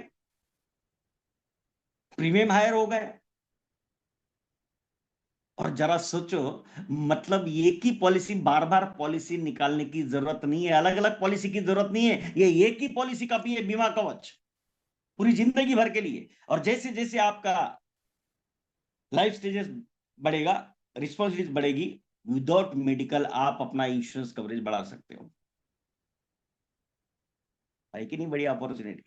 [SPEAKER 1] प्रीमियम हायर हो गए। और जरा सोचो, मतलब एक ही पॉलिसी, बार बार पॉलिसी निकालने की जरूरत नहीं है, अलग अलग पॉलिसी की जरूरत नहीं है, ये एक ही पॉलिसी का भी है, बीमा कवच, पूरी जिंदगी भर के लिए। और जैसे जैसे आपका लाइफ स्टेजेस बढ़ेगा, रिस्पॉन्सिबिलिटी बढ़ेगी, विदाउट मेडिकल आप अपना इंश्योरेंस कवरेज बढ़ा सकते हो। है कि नहीं बढ़िया अपॉर्चुनिटी?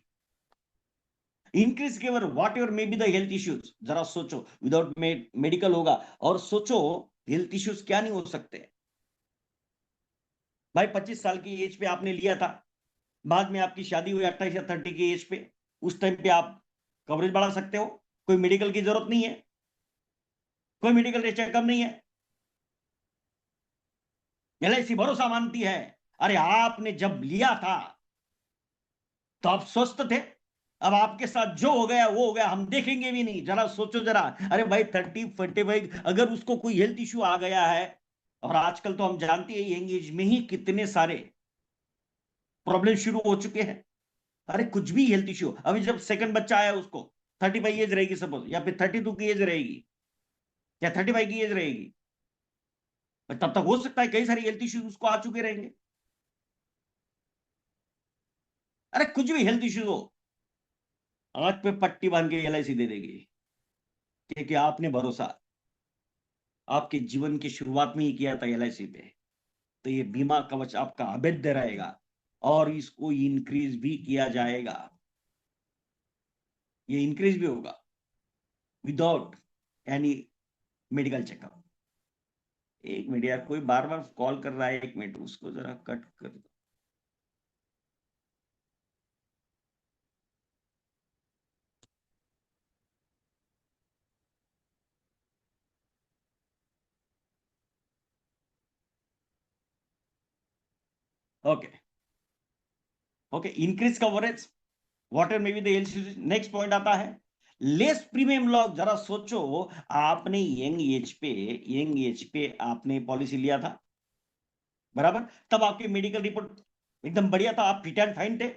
[SPEAKER 1] इंक्रीज केवल what ever may be the health issues, जरा सोचो, विदाउट मेडिकल होगा, और सोचो हेल्थ इश्यूज क्या नहीं हो सकते। भाई 25 साल की एज पे आपने लिया था, बाद में आपकी शादी हुई 28 या 30 की एज पे, उस टाइम पे आप कवरेज बढ़ा सकते हो, कोई मेडिकल की जरूरत नहीं है, कोई मेडिकल चेकअप नहीं है। एलआईसी भरोसा मानती है। अरे आपने जब लिया था तो आप स्वस्थ थे, अब आपके साथ जो हो गया वो हो गया, हम देखेंगे भी नहीं। जरा सोचो जरा, अरे भाई 30 45, अगर उसको कोई हेल्थ इश्यू आ गया है और आजकल तो हम जानते हैं यंग एज में ही कितने सारे प्रॉब्लम शुरू हो चुके हैं। अरे कुछ भी हेल्थ इश्यू, अभी जब सेकंड बच्चा आया उसको 35 एज रहेगी सपोज, या फिर 32 की एज रहेगी, या 35 की एज रहेगी, तब तक हो सकता है कई सारे हेल्थ इश्यूज उसको आ चुके रहेंगे। अरे कुछ भी हेल्थ इश्यूज हो, आंख पे पट्टी बांध के एलआईसी दे देगी, क्योंकि आपने भरोसा आपके जीवन की शुरुआत में ही किया था एलआईसी पे। तो ये बीमा कवच आपका अवैध रहेगा और इसको इंक्रीज भी किया जाएगा। ये इंक्रीज भी होगा विदाउट एनी मेडिकल चेकअप। एक मिनट यार, कोई बार बार कॉल कर रहा है, एक मिनट उसको जरा कट कर दो। Okay okay, increase coverage water में भी द एलसीसी। नेक्स्ट पॉइंट आता है लेस प्रीमियम लॉस। जरा सोचो, आपने यंग एज पे आपने पॉलिसी लिया था, बराबर, तब आपकी मेडिकल रिपोर्ट एकदम बढ़िया था, आप फिट एंड फाइन थे,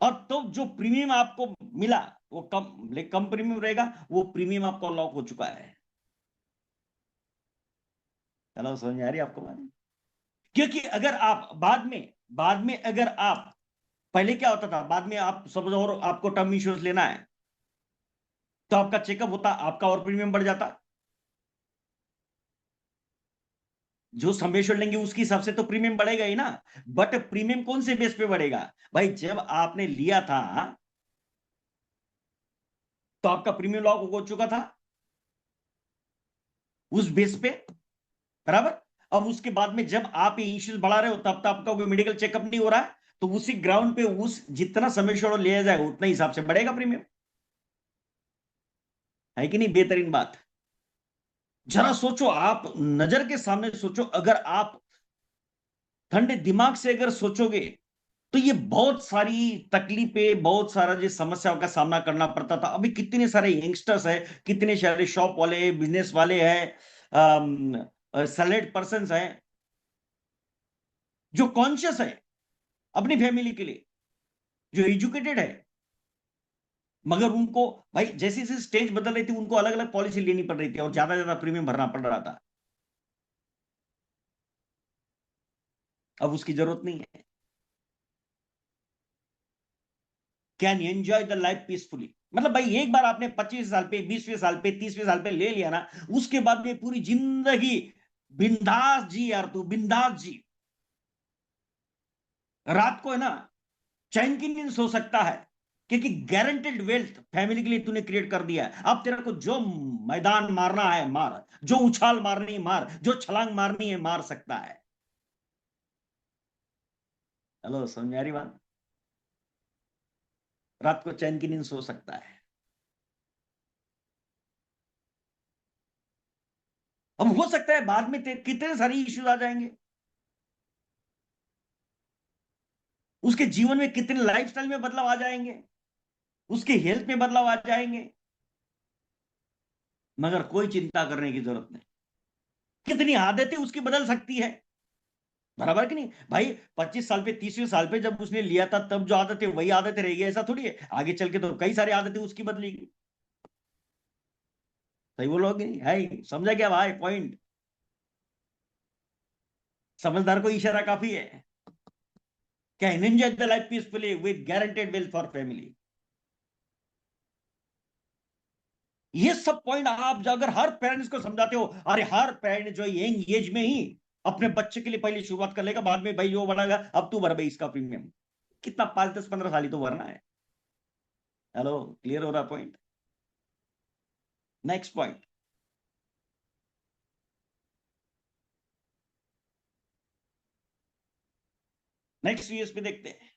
[SPEAKER 1] और तो जो प्रीमियम आपको मिला वो कम प्रीमियम रहेगा, वो प्रीमियम आपको लॉक हो चुका है। चलो समझ आ रही है आपको बात? क्योंकि अगर आप बाद में अगर आप, पहले क्या होता था, बाद में आप सब और आपको टर्म इंश्योरेंस लेना है तो आपका चेकअप होता, आपका और प्रीमियम बढ़ जाता। जो समेश्वर लेंगे उसके हिसाब से तो प्रीमियम बढ़ेगा ही ना। बट प्रीमियम कौन से बेस पे बढ़ेगा? भाई जब आपने लिया था तो आपका प्रीमियम लॉक हो चुका था उस बेस पे, बराबर। अब उसके बाद में जब आप ये इश्यूज बढ़ा रहे हो तब तो आपका कोई मेडिकल चेकअप नहीं हो रहा है, तो उसी ग्राउंड पे उस जितना समेश्वर लिया जाएगा उतना हिसाब से बढ़ेगा प्रीमियम। है कि नहीं बेहतरीन बात? जरा सोचो, आप नजर के सामने सोचो, अगर आप ठंडे दिमाग से अगर सोचोगे तो ये बहुत सारी तकलीफें, बहुत सारा जो समस्याओं का सामना करना पड़ता था। अभी कितने सारे यंगस्टर्स हैं, कितने सारे शॉप वाले, बिजनेस वाले हैं, सैलरीड पर्सन हैं जो कॉन्शियस है अपनी फैमिली के लिए, जो एजुकेटेड है, मगर उनको भाई जैसे जैसे स्टेज बदल रही थी उनको अलग अलग पॉलिसी लेनी पड़ रही थी और ज्यादा ज्यादा प्रीमियम भरना पड़ रहा था। अब उसकी जरूरत नहीं है। Can enjoy the life peacefully, मतलब भाई एक बार आपने 25 साल पे, 20वें साल पे, 30वें साल पे ले लिया ना, उसके बाद में पूरी जिंदगी बिंदास जी यार, तू बिंदास जी। रात को है ना चैन की नींद सो सकता है, क्योंकि गारंटेड वेल्थ फैमिली के लिए तूने क्रिएट कर दिया है। अब तेरे को जो मैदान मारना है मार, जो उछाल मारनी है मार, जो छलांग मारनी है मार सकता है। हेलो, समझ आ रही बात? रात को चैन की नींद सो सकता है। अब हो सकता है बाद में कितने सारे इश्यूज आ जाएंगे, उसके जीवन में कितने लाइफस्टाइल में बदलाव आ जाएंगे, उसके हेल्थ में बदलाव आ जाएंगे, मगर कोई चिंता करने की जरूरत नहीं। कितनी आदतें उसकी बदल सकती है, बराबर कि नहीं भाई? 25 साल पे, 30वें साल पे जब उसने लिया था तब जो आदतें वही आदतें रहेगी ऐसा थोड़ी है, आगे चल के तो कई सारी आदतें उसकी बदलेगी। सही बोलोगे नहीं है? समझा क्या भाई पॉइंट? समझदार को इशारा काफी है। Can enjoy the life peacefully with guaranteed wealth for family. ये सब पॉइंट आप अगर हर पेरेंट्स को समझाते हो, अरे हर पेरेंट जो यंग एज में ही अपने बच्चे के लिए पहले शुरुआत कर लेगा, बाद में भाई जो बढ़ाएगा अब तू भर भाई इसका प्रीमियम। कितना 5, 10, 15 साल ही तो भरना है। हेलो, क्लियर हो रहा point? Next point, next USP देखते हैं।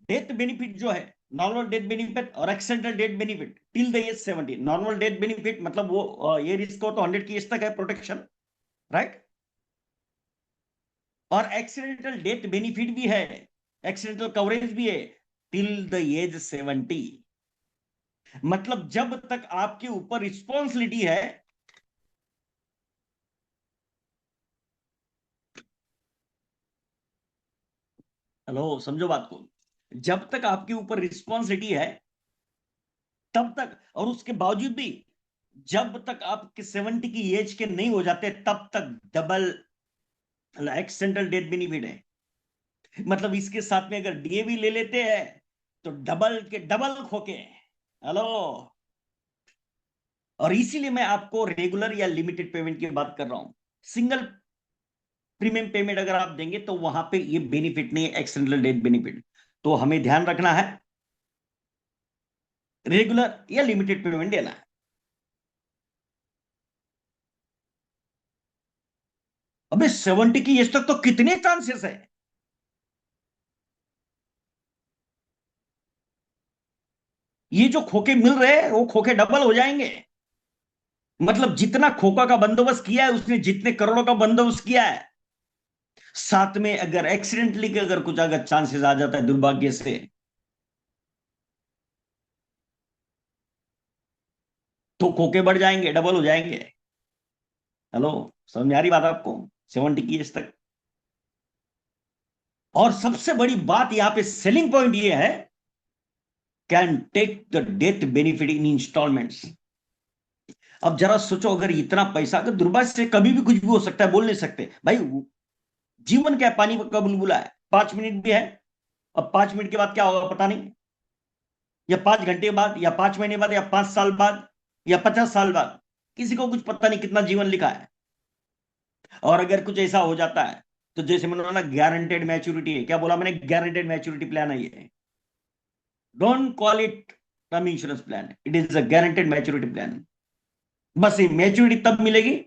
[SPEAKER 1] डेथ बेनिफिट जो है, नॉर्मल डेथ बेनिफिट और accidental death benefit till the age 70। Normal death benefit मतलब वो ये रिस्क हो तो 100 की एज तक है प्रोटेक्शन, राइट। और एक्सीडेंटल डेथ बेनिफिट भी है, एक्सीडेंटल कवरेज भी है टिल द एज 70। मतलब जब तक आपके ऊपर रिस्पॉन्सिबिलिटी है हेलो, समझो बात को। जब तक आपके ऊपर रिस्पॉन्सिबिलिटी है तब तक, और उसके बावजूद भी जब तक आपके 70 की एज के नहीं हो जाते तब तक डबल एक्सीडेंटल डेथ बेनिफिट है। मतलब इसके साथ में अगर डीए भी ले लेते हैं तो डबल के डबल खोके। हेलो, और इसीलिए मैं आपको रेगुलर या लिमिटेड पेमेंट की बात कर रहा हूं। सिंगल प्रीमियम पेमेंट अगर आप देंगे तो वहां पे ये बेनिफिट नहीं है, एक्सीडेंटल डेथ बेनिफिट। तो हमें ध्यान रखना है, रेगुलर या लिमिटेड पेमेंट देना है। अबे 70 की एज तक तो कितने चांसेस है। ये जो खोखे मिल रहे हैं वो खोखे डबल हो जाएंगे। मतलब जितना खोखा का बंदोबस्त किया है उसने जितने करोड़ों का बंदोबस्त किया है, साथ में अगर एक्सीडेंटली के अगर कुछ अगर चांसेस आ जाता है दुर्भाग्य से, तो खोखे बढ़ जाएंगे, डबल हो जाएंगे। हेलो, समझ में आ रही बात आपको? 70 की एज तक। और सबसे बड़ी बात यहां पे सेलिंग पॉइंट ये है, can take the death benefit in instalments. अब जरा सोचो, अगर इतना पैसा, अगर दुर्भाग्य से कभी भी कुछ भी हो सकता है, बोल नहीं सकते भाई। जीवन क्या है, पानी का बुलबुला है, 5 मिनट भी है। अब 5 मिनट के बाद क्या होगा पता नहीं, या 5 घंटे बाद, या 5 महीने बाद, या 5 साल बाद, या 50 साल बाद, किसी को कुछ पता नहीं कितना जीवन लिखा है। और अगर कुछ ऐसा हो जाता है तो जैसे मैंने बोला ना, गारंटेड मैच्योरिटी है। क्या बोला मैंने? गारंटेड मैच्योरिटी प्लान है ये। Don't call it term insurance plan, it is a guaranteed maturity plan. बस ये मैच्योरिटी तब मिलेगी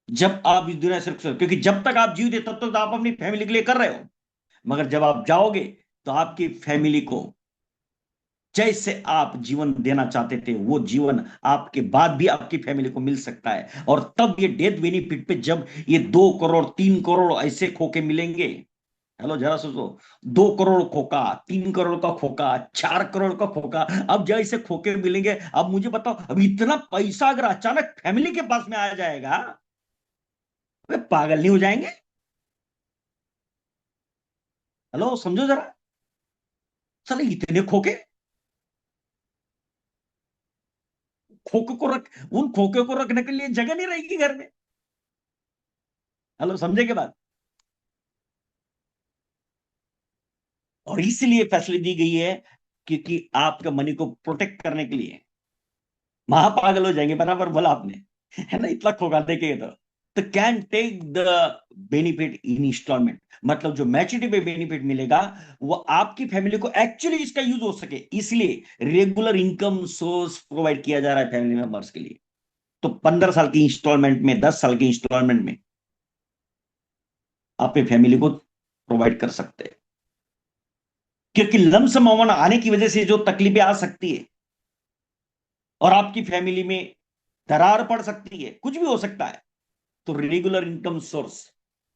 [SPEAKER 1] जब आप इस दुनिया से, क्योंकि जब तक आप जीवित तब तक तो आप अपनी फैमिली के लिए कर रहे हो, मगर जब आप जाओगे तो आपकी फैमिली को जैसे आप जीवन देना चाहते थे वो जीवन आपके बाद भी आपकी फैमिली को मिल सकता है। और तब ये डेथ बेनिफिट पे जब ये 2 करोड़ 3 करोड़ ऐसे खोके मिलेंगे। हेलो, जरा सोचो, 2 करोड़ खोका, 3 करोड़ का खोका, 4 करोड़ का खोका, अब जैसे खोके मिलेंगे। अब मुझे बताओ, अब इतना पैसा अगर अचानक फैमिली के पास में आ जाएगा, वे पागल नहीं हो जाएंगे? हेलो, समझो जरा। चलो, इतने खोके, खोके को रख, उन खोके को रखने के लिए जगह नहीं रहेगी घर में। हेलो, समझे के बाद? और इसलिए फैसिलिटी दी गई है क्योंकि आपका मनी को प्रोटेक्ट करने के लिए। महापागल हो जाएंगे, बराबर बोला आपने, है ना, इतना खोखा देखेंगे तो can take the benefit in instalment. मतलब जो मैच्योरिटी पे बेनिफिट मिलेगा वो आपकी फैमिली को एक्चुअली इसका यूज हो सके, इसलिए रेगुलर इनकम सोर्स प्रोवाइड किया जा रहा है फैमिली मेंबर्स के लिए। तो 15 साल की इंस्टॉलमेंट में, 10 साल की इंस्टॉलमेंट में अपनी फैमिली को प्रोवाइड कर सकते हैं। क्योंकि लमसम अमाउंट आने की वजह से जो तकलीफें आ सकती है और आपकी फैमिली में दरार पड़ सकती है, कुछ भी हो सकता है, तो रेगुलर इनकम सोर्स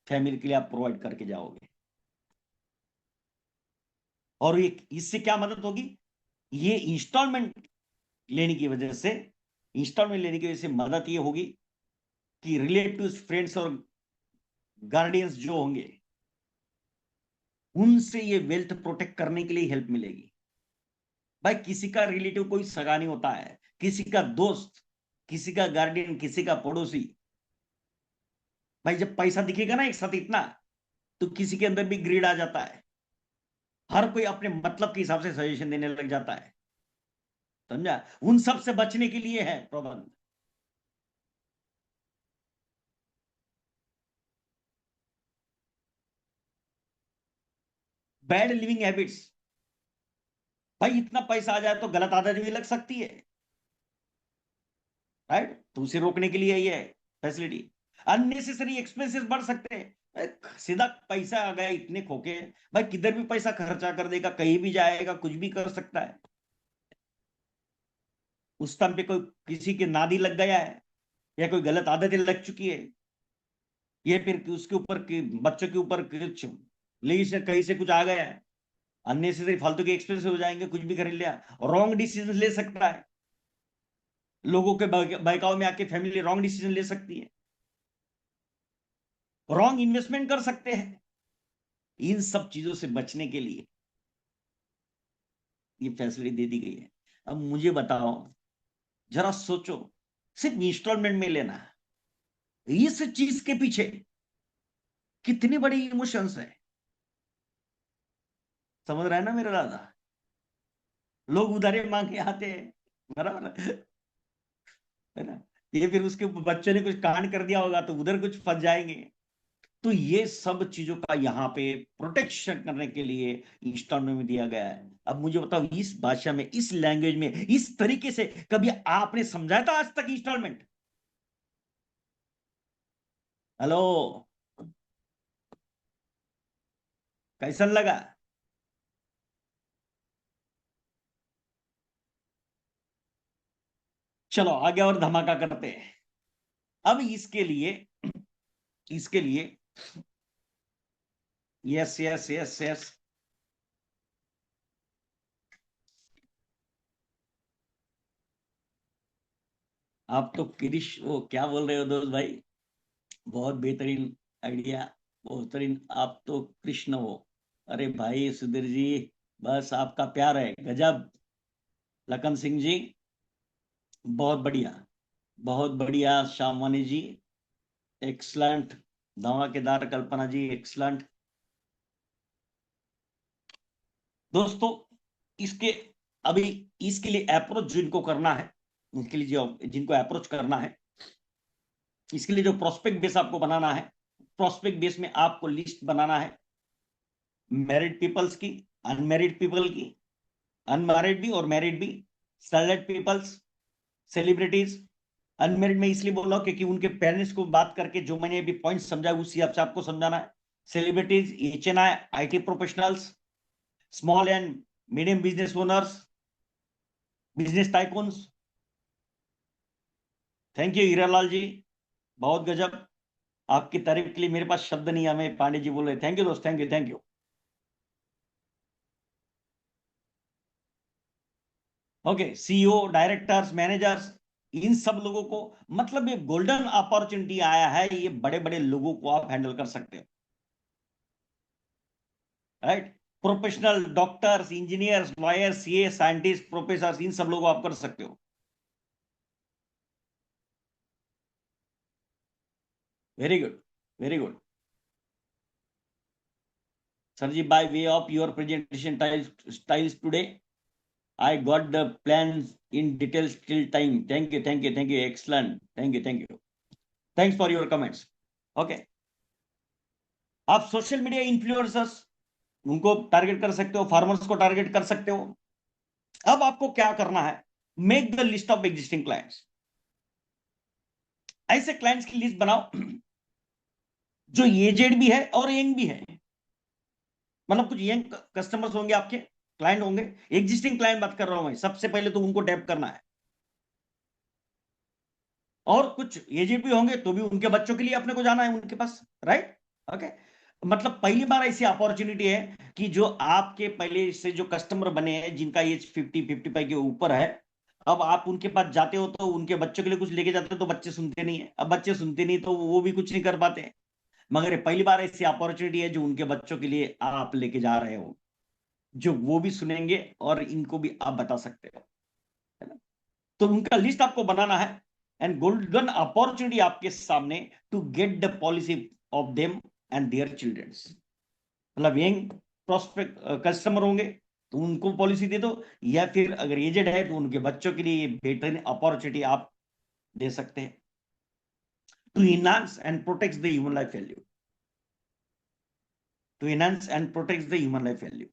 [SPEAKER 1] फैमिली के लिए आप प्रोवाइड करके जाओगे। और ये इससे क्या मदद होगी? ये इंस्टॉलमेंट लेने की वजह से मदद ये होगी कि रिलेटिव्स, फ्रेंड्स और गार्डियंस जो होंगे उनसे ये वेल्थ प्रोटेक्ट करने के लिए हेल्प मिलेगी। भाई, किसी का रिलेटिव कोई सगा नहीं होता है, किसी का दोस्त, किसी का गार्डियन, किसी का पड़ोसी। भाई, जब पैसा दिखेगा ना एक साथ इतना, तो किसी के अंदर भी ग्रीड आ जाता है। हर कोई अपने मतलब के हिसाब से सजेशन देने लग जाता है। समझा? उन सब से बचने के लिए है प्रबंध। Bad living habits. भाई, इतना पैसा आ जाए तो गलत आदत भी लग सकती है, राइट? तो उसे रोकने के लिए ये फैसिलिटी। अननेसेसरी एक्सपेंसेस बढ़ सकते हैं। सीधा पैसा आ गया, इतने खोके हैं। भाई, किधर भी पैसा खर्चा कर देगा, कहीं भी जाएगा, कुछ भी कर सकता है। उस टाइम पे कोई किसी के नादी लग गया है या कोई गलत आदतें लग चुकी है, ये फिर उसके ऊपर बच्चों के ऊपर कुछ ले से कहीं से कुछ आ गया है, अननेसेसरी फालतू के एक्सपेंस हो जाएंगे, कुछ भी खरीद लिया, रॉन्ग डिसीजन ले सकता है। लोगों के बहकावे में आके फैमिली रॉन्ग डिसीजन ले सकती है, रॉन्ग इन्वेस्टमेंट कर सकते हैं। इन सब चीजों से बचने के लिए ये फैसिलिटी दे दी गई है। अब मुझे बताओ, जरा सोचो, सिर्फ इंस्टॉलमेंट में लेना है, इस चीज के पीछे कितनी बड़ी इमोशंस है। समझ रहा है ना मेरा दादा? लोग उधारे मांग के आते हैं, बराबर है ना? ये फिर उसके बच्चे ने कुछ कांड कर दिया होगा तो उधर कुछ फंस जाएंगे। तो ये सब चीजों का यहाँ पे प्रोटेक्शन करने के लिए इंस्टॉलमेंट में दिया गया है। अब मुझे बताओ, इस भाषा में, इस लैंग्वेज में, इस तरीके से कभी आपने समझाया था आज तक इंस्टॉलमेंट? हेलो, कैसा लगा? चलो आगे और धमाका करते हैं। अब इसके लिए यस यस यस यस, आप तो कृष वो क्या बोल रहे हो दोस्त भाई, बहुत बेहतरीन आइडिया, बेहतरीन। आप तो कृष्ण हो। अरे भाई सुधीर जी, बस आपका प्यार है, गजब। लखन सिंह जी, बहुत बढ़िया, बहुत बढ़िया। शामवानी जी, एक्सलेंट। धमाकेदार। कल्पना जी, एक्सलेंट। दोस्तों, इसके अभी इसके लिए अप्रोच जिनको करना है, इसके लिए जो जिनको अप्रोच करना है, इसके लिए जो प्रोस्पेक्ट बेस आपको बनाना है, प्रोस्पेक्ट बेस में आपको लिस्ट बनाना है मैरिड पीपल्स की, अनमैरिड पीपल की, अनमैरिड भी और मैरिड भी, सैलरीड पीपल्स, सेलिब्रिटीज। अनमैरिड में इसलिए बोल रहा हूं क्योंकि उनके पेरेंट्स को बात करके जो मैंने अभी पॉइंट समझा उस हिसाब से आपको समझाना है। Celebrities, HNI, IT professionals, small and medium business owners, business tycoons. Thank you Hiralal ji, बहुत गजब। आपकी तारीफ के लिए मेरे पास शब्द नहीं है, हमें पांडे जी बोल रहे। थैंक यू दोस्त, thank you, thank you. Okay, CEO, directors, managers, इन सब लोगों को, मतलब ये गोल्डन अपॉर्चुनिटी आया है, ये बड़े बड़े लोगों को आप हैंडल कर सकते हो, right? Professional doctors, engineers, lawyers, CA, scientist, professor, इन सब लोगों को आप कर सकते हो। Very good, very good. Sir जी, by way of your presentation styles today, I got the plans in details till time. Thank you, thank you, thank you. Excellent. Thank you, thank you. Thanks for your comments. Okay. आप social media influencers, उनको target कर सकते हो, farmers को target कर सकते हो। अब आपको क्या करना है, make the list of existing clients. ऐसे क्लाइंट्स की लिस्ट बनाओ जो एजेड भी है और यंग भी है, मतलब कुछ यंग कस्टमर्स होंगे, आपके क्लाइंट होंगे। एग्जिस्टिंग क्लाइंट बात कर रहा हूं मैं, सबसे पहले तो उनको टैप करना है। और कुछ एजेड भी होंगे तो भी उनके बच्चों के लिए अपने को जाना है उनके पास, राइट? ओके। मतलब पहली बार ऐसी अपॉर्चुनिटी है कि जो आपके पहले से जो कस्टमर बने हैं जिनका एज 50-55 के ऊपर है, अब आप उनके पास जाते हो तो उनके बच्चों के लिए कुछ लेके जाते हो तो बच्चे सुनते नहीं है। अब बच्चे सुनते नहीं तो वो भी कुछ नहीं कर पाते। मगर ये पहली बार ऐसी अपॉर्चुनिटी है जो उनके बच्चों के लिए आप लेके जा रहे हो, जो वो भी सुनेंगे और इनको भी आप बता सकते हो, है ना? तो उनका लिस्ट आपको बनाना है, एंड गोल्डन अपॉर्चुनिटी आपके सामने to get the policy of them and their childrens. मतलब यंग प्रोस्पेक्ट कस्टमर होंगे तो उनको पॉलिसी दे दो, या फिर अगर एजेड है तो उनके बच्चों के लिए बेहतरीन अपॉर्चुनिटी आप दे सकते हैं to enhance and protect the human life value, to enhance and protect the human life value.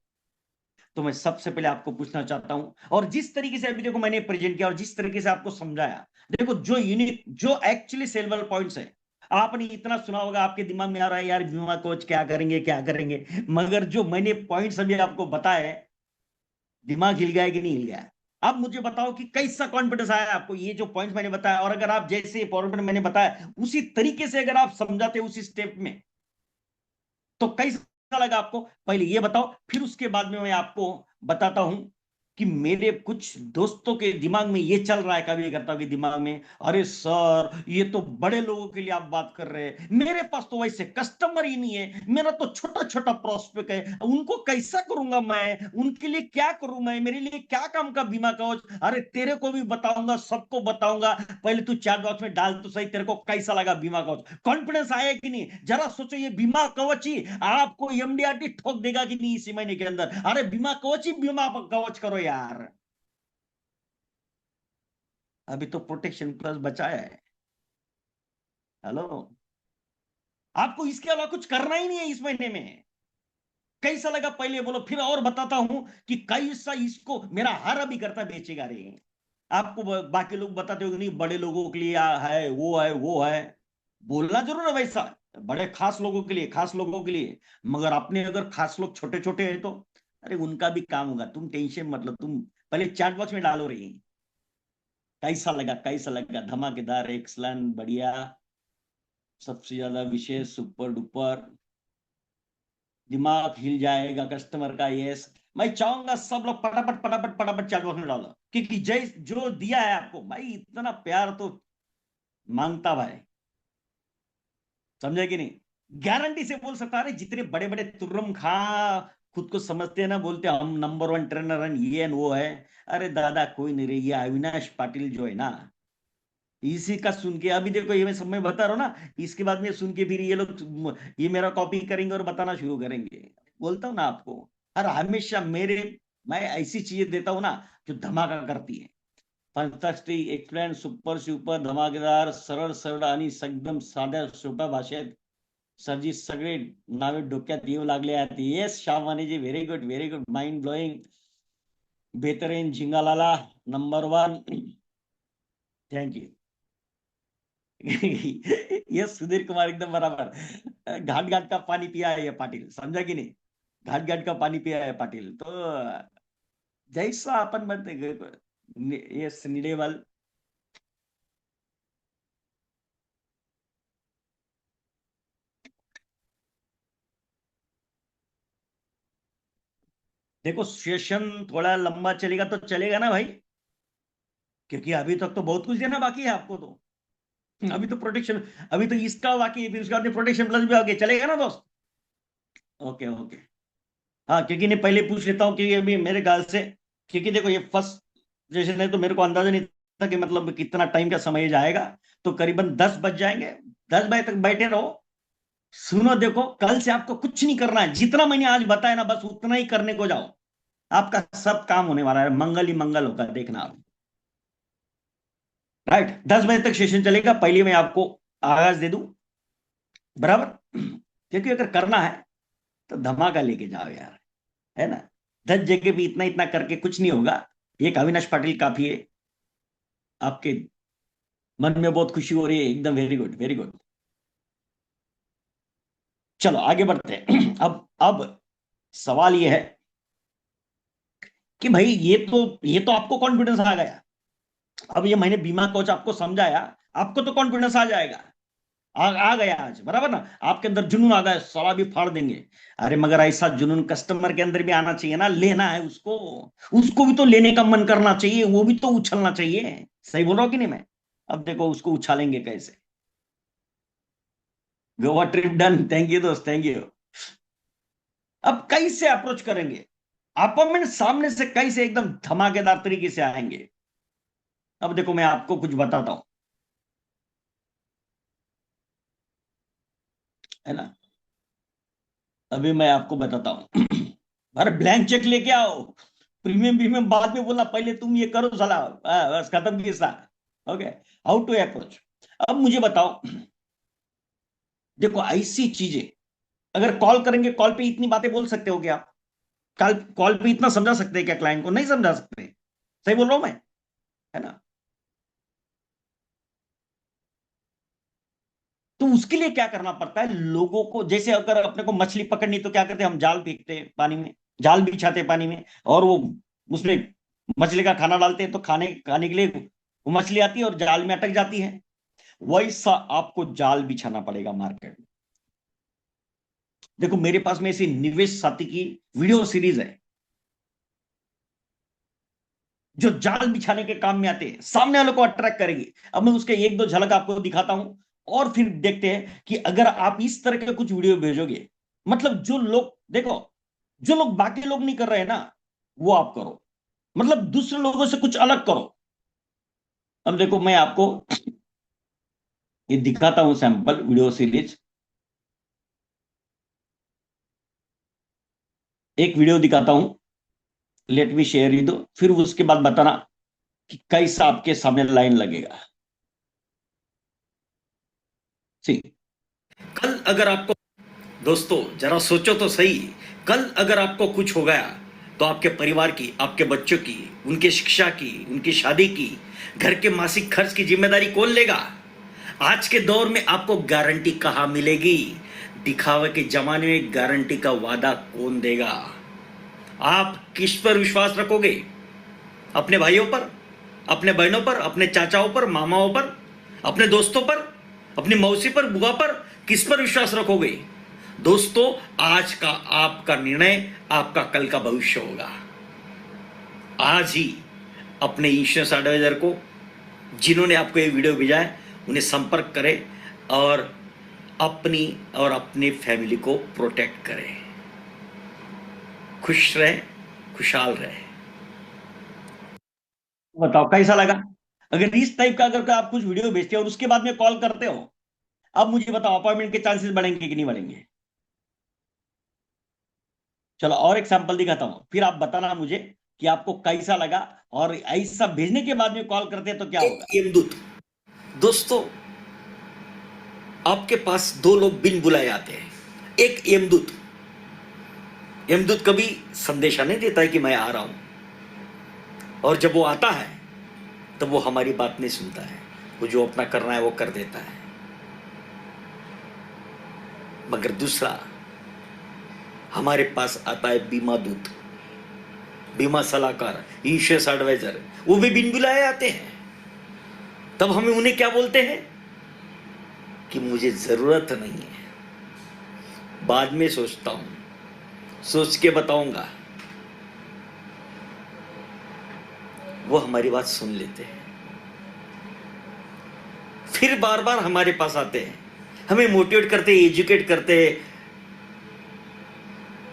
[SPEAKER 1] तो मैं सबसे पहले आपको पूछना चाहता हूं, और जिस तरीके से अभी देखो मैंने प्रेजेंट किया और जिस तरीके से आपको समझाया, देखो जो यूनिक, जो एक्चुअली सेलेबल पॉइंट्स है, आपने इतना सुना होगा, आपके दिमाग में आ रहा है यार बीमा कोच क्या करेंगे क्या करेंगे, मगर जो मैंने पॉइंट्स अभी आपको बताए, दिमाग हिल गया कि नहीं हिल गया? अब मुझे बताओ कि कैसा कॉन्फिडेंस आया आपको ये जो पॉइंट्स मैंने बताया, और अगर आप जैसे पॉइंट मैंने बताया उसी तरीके से अगर आप समझाते उसी स्टेप में, तो कैसा लगा आपको? पहले ये बताओ, फिर उसके बाद में मैं आपको बताता हूं कि मेरे कुछ दोस्तों के दिमाग में ये चल रहा है, कभी करता के दिमाग में, अरे सर ये तो बड़े लोगों के लिए आप बात कर रहे हैं, मेरे पास तो वैसे कस्टमर ही नहीं है, मेरा तो छोटा छोटा प्रोस्पेक्ट है, उनको कैसा करूंगा मैं, उनके लिए क्या करूं मैं, मेरे लिए क्या काम का बीमा कवच। अरे तेरे को भी बताऊंगा, सबको बताऊंगा, पहले तू चैट बॉक्स में डाल तो सही, तेरे को कैसा लगा बीमा कवच, कॉन्फिडेंस आया कि नहीं, जरा सोचो, ये बीमा कवच ही आपको एमडीआरटी ठोक देगा कि नहीं इसी महीने के अंदर। अरे बीमा कवच ही बीमा कवच करो यार। अभी तो प्रोटेक्शन प्लस बचाया है। हेलो, आपको इसके अलावा कुछ करना ही नहीं है इस महीने में। कैसा लगा पहले बोलो, फिर और बताता हूं कि कैसा इसको मेरा हर अभी करता बेचेगा रे। आपको बाकी लोग बताते हो नहीं, बड़े लोगों के लिए है, वो है, वो है, बोलना जरूर है वैसा, बड़े खास लोगों के लिए, खास लोगों के लिए, मगर अपने अगर खास लोग छोटे छोटे हैं तो अरे उनका भी काम होगा, तुम टेंशन मतलब, तुम पहले चैट बॉक्स में डालो रही। कैसा लगा, कैसा लगा, धमाकेदार, एक्सलेंट, बढ़िया, सबसे ज्यादा विशेष, सुपर डुपर, दिमाग हिल जाएगा कस्टमर का, यस। मैं चाहूंगा सब लोग फटाफट फटाफट फटाफट चैट बॉक्स में डालो, क्योंकि जय जो दिया है आपको भाई, इतना प्यार तो मांगता भाई, समझे कि नहीं। गारंटी से बोल सकता है, जितने बड़े बड़े तुर्रम खा खुद को समझते हैं ना, बोलते हैं हम नंबर वन ट्रेनर हैं, ये वो है, अरे दादा कोई नहीं रही, ये अविनाश पाटिल जो है ना, इसी का सुन के अभी देखो, ये मैं सब में बता रहा हूँ ना, इसके बाद में सुन के फिर ये लोग ये मेरा कॉपी करेंगे और बताना शुरू करेंगे। बोलता हूँ ना आपको, हर हमेशा मेरे, मैं ऐसी चीजें देता हूँ ना जो धमाका करती है। फंटास्टिक, एक्सलेंट, सुपर सुपर, धमाकेदार, सरळ सरळ आणि एकदम साध्या सोप्या भाषेत सरजी सगळे नावे डोक्यात येऊ लागले आहेत। Yes Shamaniji, very good, very good, mind blowing, बेहतरीन, झिंगालाला, नंबर वन, थैंक यू। ये सुधीर कुमार एकदम बराबर, घाट घाट का पानी पिया है ये पाटिल, समझा कि नहीं, घाट घाट का पानी पिया है पाटिल तो, जैसा अपन बनते, ये निडेवाल। देखो सेशन थोड़ा लंबा चलेगा तो चलेगा ना भाई, क्योंकि अभी तक तो बहुत कुछ देना बाकी है आपको तो, अभी तो प्रोटेक्शन, अभी तो इसका बाकी है, फिर उसके बाद प्रोटेक्शन प्लस भी आगे चलेगा ना दोस्त। Okay okay. हाँ, क्योंकि नहीं पहले पूछ लेता हूँ कि अभी मेरे ख्याल से, क्योंकि देखो ये फर्स्ट सेशन है तो मेरे को अंदाजा नहीं था कि मतलब कितना टाइम का समय जाएगा, तो करीबन 10 बज जाएंगे, 10 बजे तक बैठे रहो। सुनो देखो, कल से आपको कुछ नहीं करना है, जितना मैंने आज बताया ना बस उतना ही करने को जाओ, आपका सब काम होने वाला है, मंगल ही मंगल होगा, देखना आप। राइट, 10 बजे तक सेशन चलेगा, पहले मैं आपको आगाज दे दूं, बराबर, क्योंकि अगर करना है तो धमाका लेके जाओ यार, है ना। 10 जगह भी इतना इतना करके कुछ नहीं होगा, एक अविनाश पाटिल काफी है, आपके मन में बहुत खुशी हो रही है, एकदम वेरी गुड, वेरी गुड। चलो आगे बढ़ते हैं। अब सवाल ये है कि भाई ये तो आपको कॉन्फिडेंस आ गया, अब ये मैंने बीमा कोच आपको समझाया, आपको तो कॉन्फिडेंस आ जाएगा, आ गया आज, बराबर ना, आपके अंदर जुनून आ गया, साला भी फाड़ देंगे। अरे मगर ऐसा जुनून कस्टमर के अंदर भी आना चाहिए ना, लेना है उसको, उसको भी तो लेने का मन करना चाहिए, वो भी तो उछलना चाहिए, सही बोल रहा हूं कि नहीं मैं। अब देखो उसको उछालेंगे कैसे। Goa trip done, thank you दोस्त, थैंक यू। अब कैसे अप्रोच करेंगे, अपॉइंटमेंट सामने से कैसे एकदम धमाकेदार तरीके से आएंगे। अब देखो मैं आपको कुछ बताता हूं, है ना, अभी मैं आपको बताता हूं। अरे ब्लैंक चेक लेके आओ, प्रीमियम प्रीमियम बाद में बोलना, पहले तुम ये करो साला, बस खत्म किस्सा। Okay, how to approach. अब मुझे बताओ, देखो ऐसी चीजें, अगर कॉल करेंगे, कॉल पे इतनी बातें बोल सकते हो क्या आप, कॉल कॉल पे इतना समझा सकते हैं क्या क्लाइंट को, नहीं समझा सकते, सही बोल रहा हूं मैं, है ना। तो उसके लिए क्या करना पड़ता है लोगों को, जैसे अगर अपने को मछली पकड़नी तो क्या करते हैं, हम जाल फेंकते हैं पानी में, जाल बिछाते हैं पानी में, और वो उसमें मछली का खाना डालते हैं, तो खाने खाने के लिए वो मछली आती है और जाल में अटक जाती है। वैसा आपको जाल बिछाना पड़ेगा मार्केट में। देखो मेरे पास में ऐसी निवेश साथी की वीडियो सीरीज है, जो जाल बिछाने के काम में आते हैं, सामने वालों को अट्रैक्ट करेंगे। अब मैं उसके एक दो झलक आपको दिखाता हूं और फिर देखते हैं कि अगर आप इस तरह के कुछ वीडियो भेजोगे, मतलब जो लोग देखो, जो लोग बाकी लोग नहीं कर रहे हैं ना, वो आप करो, मतलब दूसरे लोगों से कुछ अलग करो। अब देखो मैं आपको ये दिखाता हूं सैंपल वीडियो सीरीज, एक वीडियो दिखाता हूं, लेट मी शेयर दो, फिर उसके बाद बताना कि कैसा आपके सामने लाइन लगेगा। सी,
[SPEAKER 2] कल अगर आपको, दोस्तों जरा सोचो तो सही, कल अगर आपको कुछ हो गया तो आपके परिवार की, आपके बच्चों की, उनकी शिक्षा की, उनकी शादी की, घर के मासिक खर्च की जिम्मेदारी कौन लेगा? आज के दौर में आपको गारंटी कहां मिलेगी? दिखावे के जमाने में गारंटी का वादा कौन देगा? आप किस पर विश्वास रखोगे? अपने भाइयों पर, अपने बहनों पर, अपने चाचाओं पर, मामाओं पर, अपने दोस्तों पर, अपनी मौसी पर, बुआ पर? किस पर विश्वास रखोगे? दोस्तों, आज का आपका निर्णय आपका कल का भविष्य होगा। आज ही अपने इंश्योरेंस एडवाइजर को, जिन्होंने आपको ये वीडियो भेजा है, उन्हें संपर्क करें और अपनी और अपनी फैमिली को प्रोटेक्ट करें। खुश रहे, खुशहाल रहे।
[SPEAKER 1] बताओ कैसा लगा? अगर इस टाइप का अगर आप कुछ वीडियो भेजते हो और उसके बाद में कॉल करते हो, अब मुझे बताओ अपॉइंटमेंट के चांसेस बढ़ेंगे कि नहीं बढ़ेंगे? चलो और एक सैंपल दिखाता हूं, फिर आप बताना मुझे कि आपको कैसा लगा, और ऐसा भेजने के बाद में कॉल करते हैं तो क्या
[SPEAKER 2] एक
[SPEAKER 1] होगा।
[SPEAKER 2] यमदूत, दोस्तों आपके पास दो लोग बिन बुलाए आते हैं। एक यमदूत, यमदूत कभी संदेशा नहीं देता है कि मैं आ रहा हूं, और जब वो आता है तब वो हमारी बात नहीं सुनता है, वो जो अपना करना है वो कर देता है। मगर दूसरा हमारे पास आता है बीमा दूत, बीमा सलाहकार, इंश्योरेंस एडवाइजर, वो भी बिन बुलाए आते हैं। तब हमें उन्हें क्या बोलते हैं कि मुझे जरूरत नहीं है, बाद में सोचता हूं, सोच के बताऊंगा। वो हमारी बात सुन लेते हैं, फिर बार बार हमारे पास आते हैं, हमें मोटिवेट करते, एजुकेट करते,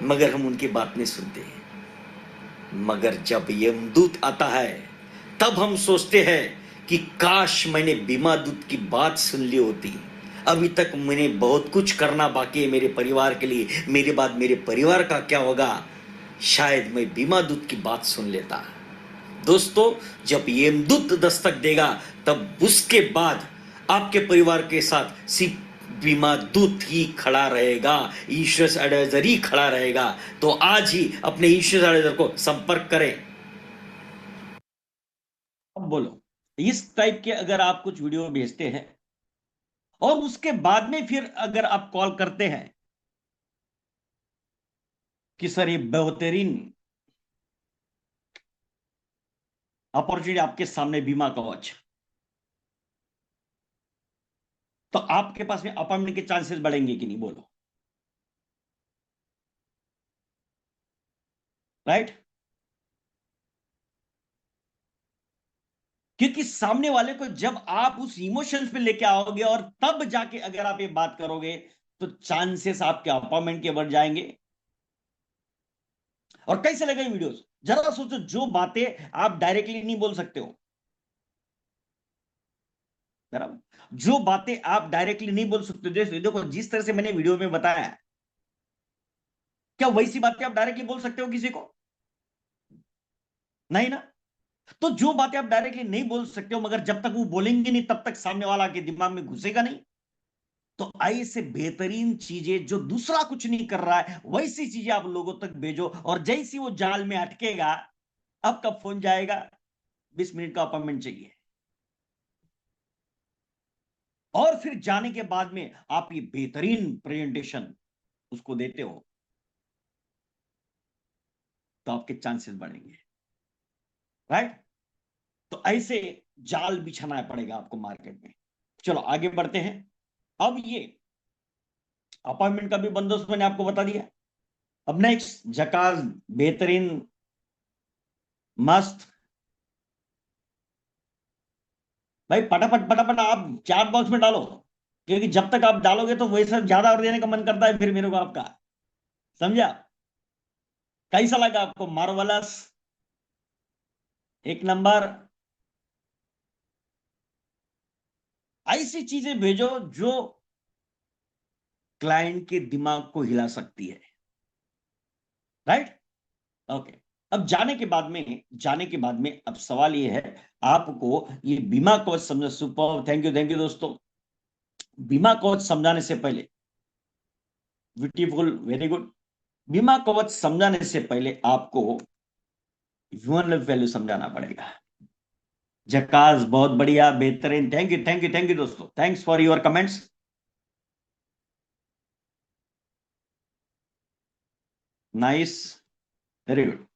[SPEAKER 2] मगर हम उनकी बात नहीं सुनते। मगर जब यमदूत आता है तब हम सोचते हैं कि काश मैंने बीमा दूत की बात सुन ली होती। अभी तक मैंने बहुत कुछ करना बाकी है मेरे परिवार के लिए, मेरे बाद मेरे परिवार का क्या होगा? शायद मैं बीमा दूत की बात सुन लेता। दोस्तों, जब यमदूत दस्तक देगा तब उसके बाद आपके परिवार के साथ सिर्फ बीमा दूत ही खड़ा रहेगा, इंश्योरेंस एडवाइजर ही खड़ा रहेगा। तो आज ही अपने इंश्योरेंस एडवाइजर को संपर्क करें।
[SPEAKER 1] अब बोलो, इस टाइप के अगर आप कुछ वीडियो भेजते हैं और उसके बाद में फिर अगर आप कॉल करते हैं कि सर ये बेहतरीन अपॉर्चुनिटी आपके सामने बीमा कवच, तो आपके पास में अपॉइंटमेंट के चांसेस बढ़ेंगे कि नहीं? बोलो, राइट? क्योंकि सामने वाले को जब आप उस इमोशंस पे लेके आओगे और तब जाके अगर आप ये बात करोगे, तो चांसेस आपके अपॉइंटमेंट के बढ़ जाएंगे। और कैसे लगे वीडियोस, जरा सोचो, जो बातें आप डायरेक्टली नहीं बोल सकते हो, बराबर, जो बातें आप डायरेक्टली नहीं बोल सकते, जैसे देखो जिस तरह से मैंने वीडियो में बताया, क्या वैसी बातें आप डायरेक्टली बोल सकते हो किसी को? नहीं ना। तो जो बातें आप डायरेक्टली नहीं बोल सकते हो, मगर जब तक वो बोलेंगे नहीं तब तक सामने वाला के दिमाग में घुसेगा नहीं। तो ऐसे बेहतरीन चीजें, जो दूसरा कुछ नहीं कर रहा है वैसी चीजें आप लोगों तक भेजो, और जैसी वो जाल में अटकेगा, आपका फोन जाएगा, 20 मिनट का अपॉइंटमेंट चाहिए, और फिर जाने के बाद में आप ये बेहतरीन प्रेजेंटेशन उसको देते हो, तो आपके चांसेस बढ़ेंगे, राइट? तो ऐसे जाल बिछाना पड़ेगा आपको मार्केट में। चलो आगे बढ़ते हैं। अब ये अपॉइंटमेंट का भी बंदोबस्त मैंने आपको बता दिया। अब नेक्स्ट, जकाज, बेहतरीन, मस्त भाई फटाफट फटाफट आप चैट बॉक्स में डालो, क्योंकि जब तक आप डालोगे तो वही सब ज्यादा और देने का मन करता है फिर मेरे को आपका। समझा? कैसा लगा आपको मार्वलस? एक नंबर। ऐसी चीजें भेजो जो क्लाइंट के दिमाग को हिला सकती है। राइट? ओके। अब जाने के बाद में अब सवाल ये है, आपको ये बीमा कवच समझ, सुपर, थैंक यू दोस्तों। बीमा कवच समझाने से पहले, ब्यूटीफुल, वेरी गुड। बीमा कवच समझाने से पहले आपको ह्यूमन लाइफ वैल्यू समझाना पड़ेगा। झकास, बहुत बढ़िया, बेहतरीन, थैंक यू दोस्तों, thanks for your comments. Nice, very good.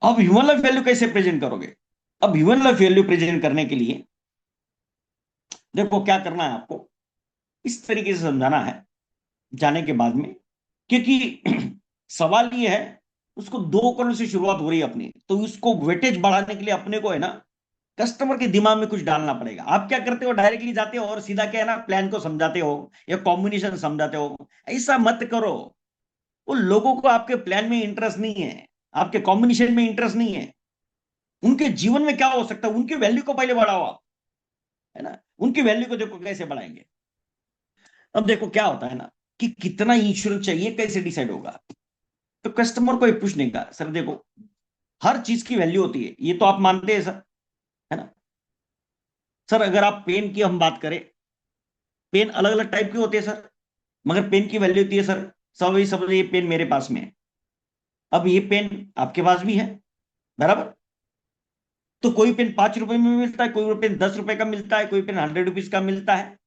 [SPEAKER 1] अब ह्यूमन लाइफ वैल्यू कैसे प्रेजेंट करोगे? अब ह्यूमन लाइफ वैल्यू प्रेजेंट करने के लिए देखो क्या करना है आपको, इस तरीके से समझाना है जाने के बाद में, क्योंकि सवाल ये है, उसको 2 करोड़ से शुरुआत हो रही है अपनी, तो उसको वेटेज बढ़ाने के लिए अपने को है ना, कस्टमर के दिमाग में कुछ डालना पड़ेगा। आप क्या करते हो, डायरेक्टली जाते हो और सीधा क्या है ना, प्लान को समझाते हो या कॉम्बिनेशन समझाते हो। ऐसा मत करो। वो लोगों को आपके प्लान में इंटरेस्ट नहीं है, आपके कॉम्बिनेशन में इंटरेस्ट नहीं है। उनके जीवन में क्या हो सकता है, उनकी वैल्यू को पहले बढ़ाओ आप, है ना। उनकी वैल्यू को देखो कैसे बढ़ाएंगे। अब देखो क्या होता है ना, कि कितना इंश्योरेंस चाहिए कैसे डिसाइड होगा। तो कस्टमर को ये पूछने का, सर देखो हर चीज की वैल्यू होती है, ये तो आप मानते हैं सर, है ना। सर अगर आप पेन की हम बात करें, पेन अलग अलग टाइप के होते हैं सर, मगर पेन की वैल्यू होती है सर। सब ये समझ, ये पेन मेरे पास में है, अब ये पेन आपके पास भी है, बराबर। तो कोई पेन 5 रुपए में मिलता है, कोई पेन 10 रुपए का मिलता है, कोई पेन 100 रुपीज का मिलता है।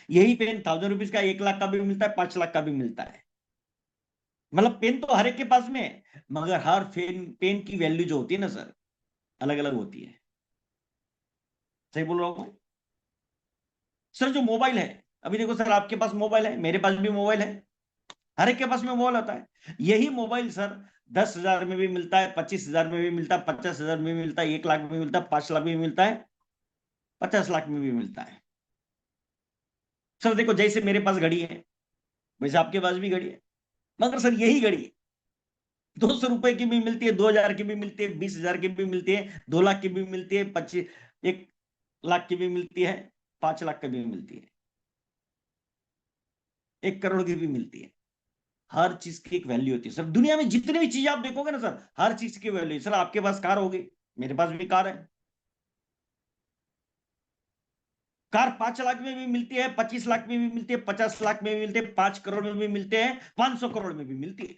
[SPEAKER 1] यही पेन 1000 रुपीज का, 1 लाख का भी मिलता है, 5 लाख का भी मिलता है। मतलब पेन तो हर एक के पास में है, मगर हर पेन की वैल्यू जो होती है ना सर, अलग अलग होती है। सही बोल रहा हूं मैं? सर जो मोबाइल है, अभी देखो सर आपके पास मोबाइल है, मेरे पास भी मोबाइल है, हर एक के पास में मोबाइल होता है। यही मोबाइल सर 10,000 में भी मिलता है, 25,000 में भी मिलता है, 50,000 में भी मिलता है, 1 लाख में भी मिलता है, 5 लाख में भी मिलता है, 50 लाख में भी मिलता है। सर देखो जैसे मेरे पास घड़ी है, वैसे आपके पास भी घड़ी है, मगर सर यही घड़ी 200 रुपए की भी मिलती है, 2,000 की भी मिलती है, 20,000 की भी मिलती है, 2 लाख की भी मिलती है, 1 लाख की भी मिलती है, 5 लाख की भी मिलती है, 1 करोड़ की भी मिलती है। हर चीज की एक वैल्यू होती है सर, दुनिया में जितनी भी चीज आप देखोगे ना सर, हर चीज की वैल्यू है। सर आपके पास कार होगी, मेरे पास भी कार है। कार 5 लाख में भी मिलती है, 25 लाख में भी मिलती है, 50 लाख में भी मिलती है, 5 करोड़ में भी मिलते हैं, 500 करोड़ में भी मिलती है,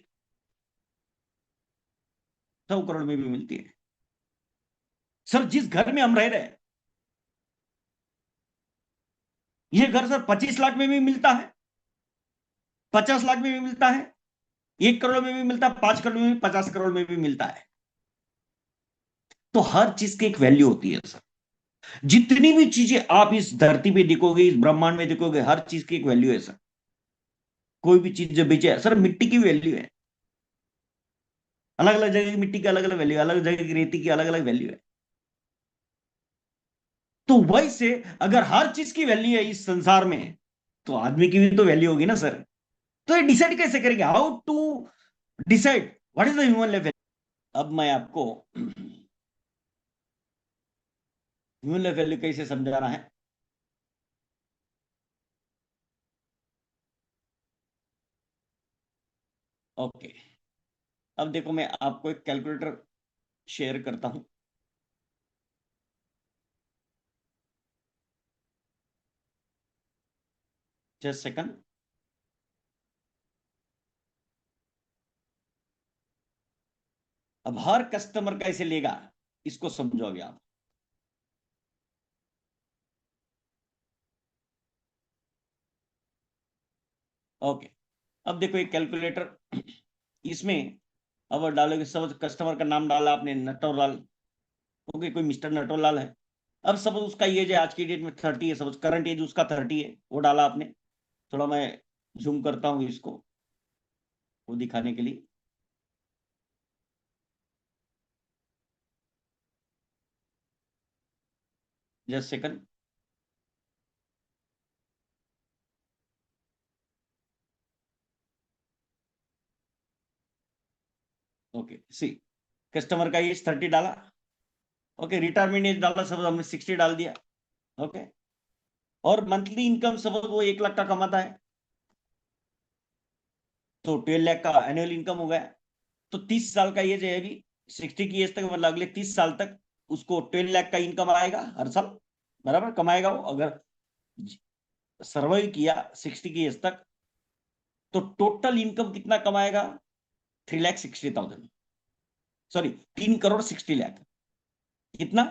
[SPEAKER 1] 100 करोड़ में भी मिलती है। सर जिस घर में हम रह रहे हैं, ये घर सर 25 लाख में भी मिलता है, 50 लाख में भी मिलता है, 1 करोड़ में भी मिलता है, 5 करोड़ में भी, 50 करोड़ में भी मिलता है। तो हर चीज की एक वैल्यू होती है सर। जितनी भी चीजें आप इस धरती पे देखोगे, इस ब्रह्मांड में देखोगे, हर चीज की एक वैल्यू है सर। कोई भी चीज जो बेचे, सर मिट्टी की वैल्यू है, अलग अलग जगह की मिट्टी की अलग अलग वैल्यू, अलग जगह की रेती की अलग अलग वैल्यू है। तो वही से अगर हर चीज की वैल्यू है इस संसार में, तो आदमी की भी तो वैल्यू होगी ना सर। तो ये डिसाइड कैसे करेंगे, how to decide what is the human level? अब मैं आपको ह्यूमन लेवल कैसे समझाना है। ओके। अब देखो मैं आपको एक कैलकुलेटर शेयर करता हूं। Just second. अब हर कस्टमर कैसे लेगा, इसको समझो अभी आप। ओके। अब देखो एक कैलकुलेटर, इसमें अब डालोगे, सब कस्टमर का नाम डाला आपने, नटोलाल। ओके, कोई मिस्टर नटोलाल है। अब सपोज उसका एज है आज की डेट में 30 है, सपोज करंट एज उसका 30 है, वो डाला आपने। थोड़ा मैं जूम करता हूँ इसको, वो दिखाने के लिए। Just second. ओके सी, कस्टमर का एज 30 डाला, ओके, रिटायरमेंट एज डाला, सब हमने 60 डाल दिया, ओके, और मंथली इनकम सब वो 1 लाख का कमाता है, तो 12 लाख का एनुअल इनकम हो गया। तो 30 साल का एज है अभी, 60 की एज तक, मतलब अगले 30 साल तक उसको 12 लाख का इनकम आएगा हर साल, बराबर कमाएगा वो, अगर सर्वाइव किया 60 की एज तक, तो टोटल इनकम कितना कमाएगा? 3,60,000, सॉरी 3,60,00,000। कितना?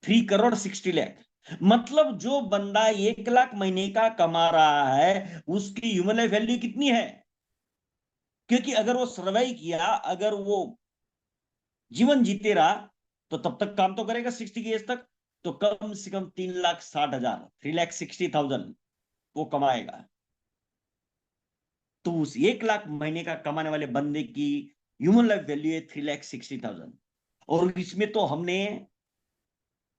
[SPEAKER 1] 3,60,00,000। मतलब जो बंदा 1 लाख महीने का कमा रहा है, उसकी ह्यूमन लाइफ वैल्यू कितनी है? क्योंकि अगर वो सर्वाइव किया, अगर वो जीवन जीते रहा, तो तब तक काम तो करेगा 60 की एज तक, तो कम से कम 3,60,000, 3,60,000 वो कमाएगा। तो उस 1 लाख महीने का कमाने वाले बंदे की ह्यूमन लाइफ वैल्यू है 3,60,000। और इसमें तो हमने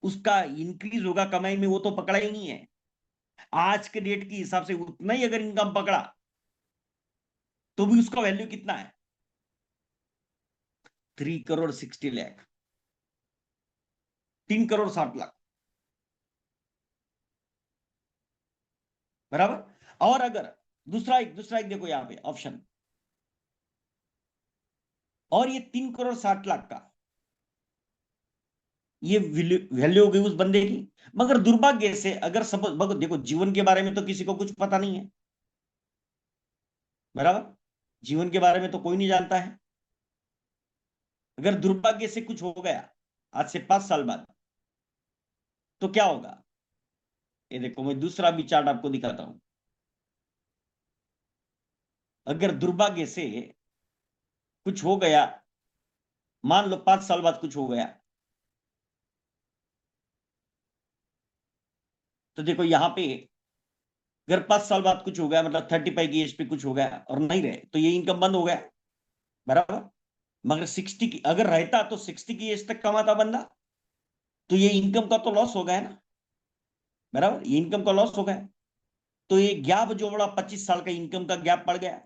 [SPEAKER 1] उसका इंक्रीज होगा कमाई में, वो तो पकड़ा ही नहीं है। आज के डेट के हिसाब से उतना ही अगर इनकम पकड़ा, तो भी उसका वैल्यू कितना है? 3,60,00,000, 3,60,00,000, बराबर। और अगर दूसरा एक देखो यहाँ पे ऑप्शन, और ये 3,60,00,000 का ये वैल्यू हो गई उस बंदे की। मगर दुर्भाग्य से, अगर सपोज देखो, जीवन के बारे में तो किसी को कुछ पता नहीं है, बराबर, जीवन के बारे में तो कोई नहीं जानता है। अगर दुर्भाग्य से कुछ हो गया आज से 5 साल बाद, तो क्या होगा? ये देखो, मैं दूसरा भी चार्ट आपको दिखाता हूं। अगर दुर्भाग्य से कुछ हो गया, मान लो 5 साल बाद कुछ हो गया, तो देखो यहां पे, अगर 5 साल बाद कुछ हो गया, मतलब 35 की एज पे कुछ हो गया और नहीं रहे, तो ये इनकम बंद हो गया, बराबर। मगर 60 की अगर रहता, तो 60 की एज तक कमाता बंदा, तो ये इनकम का तो लॉस हो गया ना, बराबर, ये इनकम का लॉस हो गया। तो ये गैप जो बड़ा 25 साल का इनकम का गैप पड़ गया।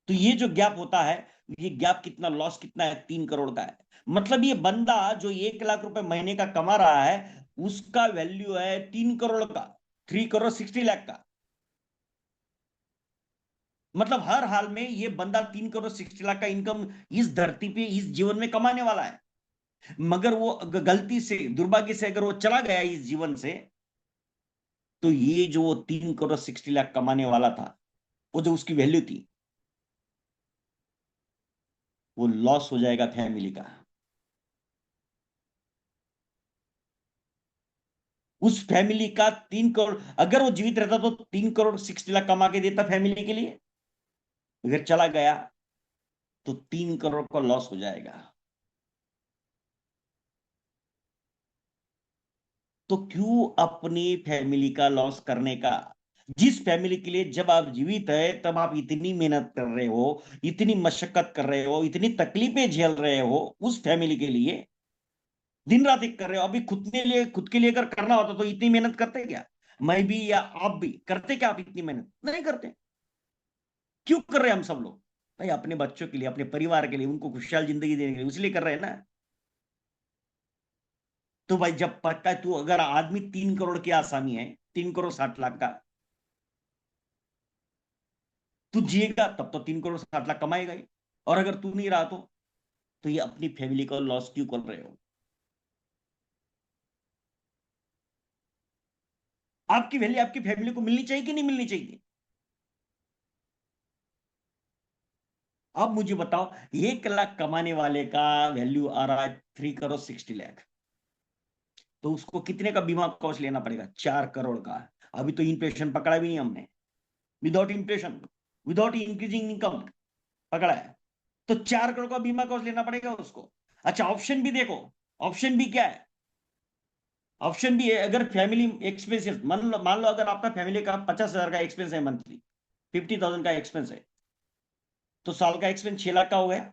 [SPEAKER 1] तो ये जो गैप होता है, ये गैप कितना, लॉस कितना है? 3 करोड़ का है। मतलब ये बंदा जो 1 लाख रुपए महीने का कमा रहा है, उसका वैल्यू है 3 करोड़ का, 3,60,00,000 का। मतलब हर हाल में ये बंदा 3,60,00,000 का इनकम इस धरती पे, इस जीवन में कमाने वाला है। मगर वो गलती से, दुर्भाग्य से अगर वो चला गया इस जीवन से, तो ये जो वो 3,60,00,000 कमाने वाला था, वो जो उसकी वैल्यू थी, वो लॉस हो जाएगा फैमिली का। उस फैमिली का 3 करोड़, अगर वो जीवित रहता तो 3,60,00,000 कमा के देता फैमिली के लिए। अगर चला गया, तो 3 करोड़ का लॉस हो जाएगा। तो क्यों अपनी फैमिली का लॉस करने का? जिस फैमिली के लिए जब आप जीवित है, तब आप इतनी मेहनत कर रहे हो, इतनी मशक्कत कर रहे हो, इतनी तकलीफें झेल रहे हो, उस फैमिली के लिए दिन रात एक कर रहे हो। अभी खुद के लिए अगर करना होता तो इतनी मेहनत करते क्या? मैं भी या आप भी करते क्या? आप इतनी मेहनत नहीं करते। क्यों कर रहे हैं हम सब लोग? भाई अपने बच्चों के लिए, अपने परिवार के लिए, उनको खुशहाल जिंदगी देने के लिए, इसलिए कर रहे हैं ना। तो भाई जब पता है, तू अगर आदमी 3 करोड़ की आसामी है, 3,60,00,000 का, तू जिएगा तब तो 3,60,00,000 कमाएगा ही। और अगर तू नहीं रहा, तो ये अपनी फैमिली को लॉस क्यों कर रहे हो? आपकी वैल्यू आपकी फैमिली को मिलनी चाहिए कि नहीं मिलनी चाहिए? अब मुझे बताओ, 1 लाख कमाने वाले का वैल्यू आ रहा है 3,60,00,000, तो उसको कितने का बीमा कवच लेना पड़ेगा? 4 करोड़ का। अभी तो इन्फ्लेशन पकड़ा भी नहीं हमने, without inflation, without increasing income पकड़ा है, तो 4 करोड़ का बीमा कवच लेना पड़ेगा उसको। अच्छा, ऑप्शन भी देखो, ऑप्शन भी क्या है? ऑप्शन भी है, अगर फैमिली एक्सपेंसेस, मान लो अगर आपका फैमिली का 50,000 का एक्सपेंस है मंथली, 50,000 का एक्सपेंस है, तो साल का एक्सपेंस 6 लाख का हो गया,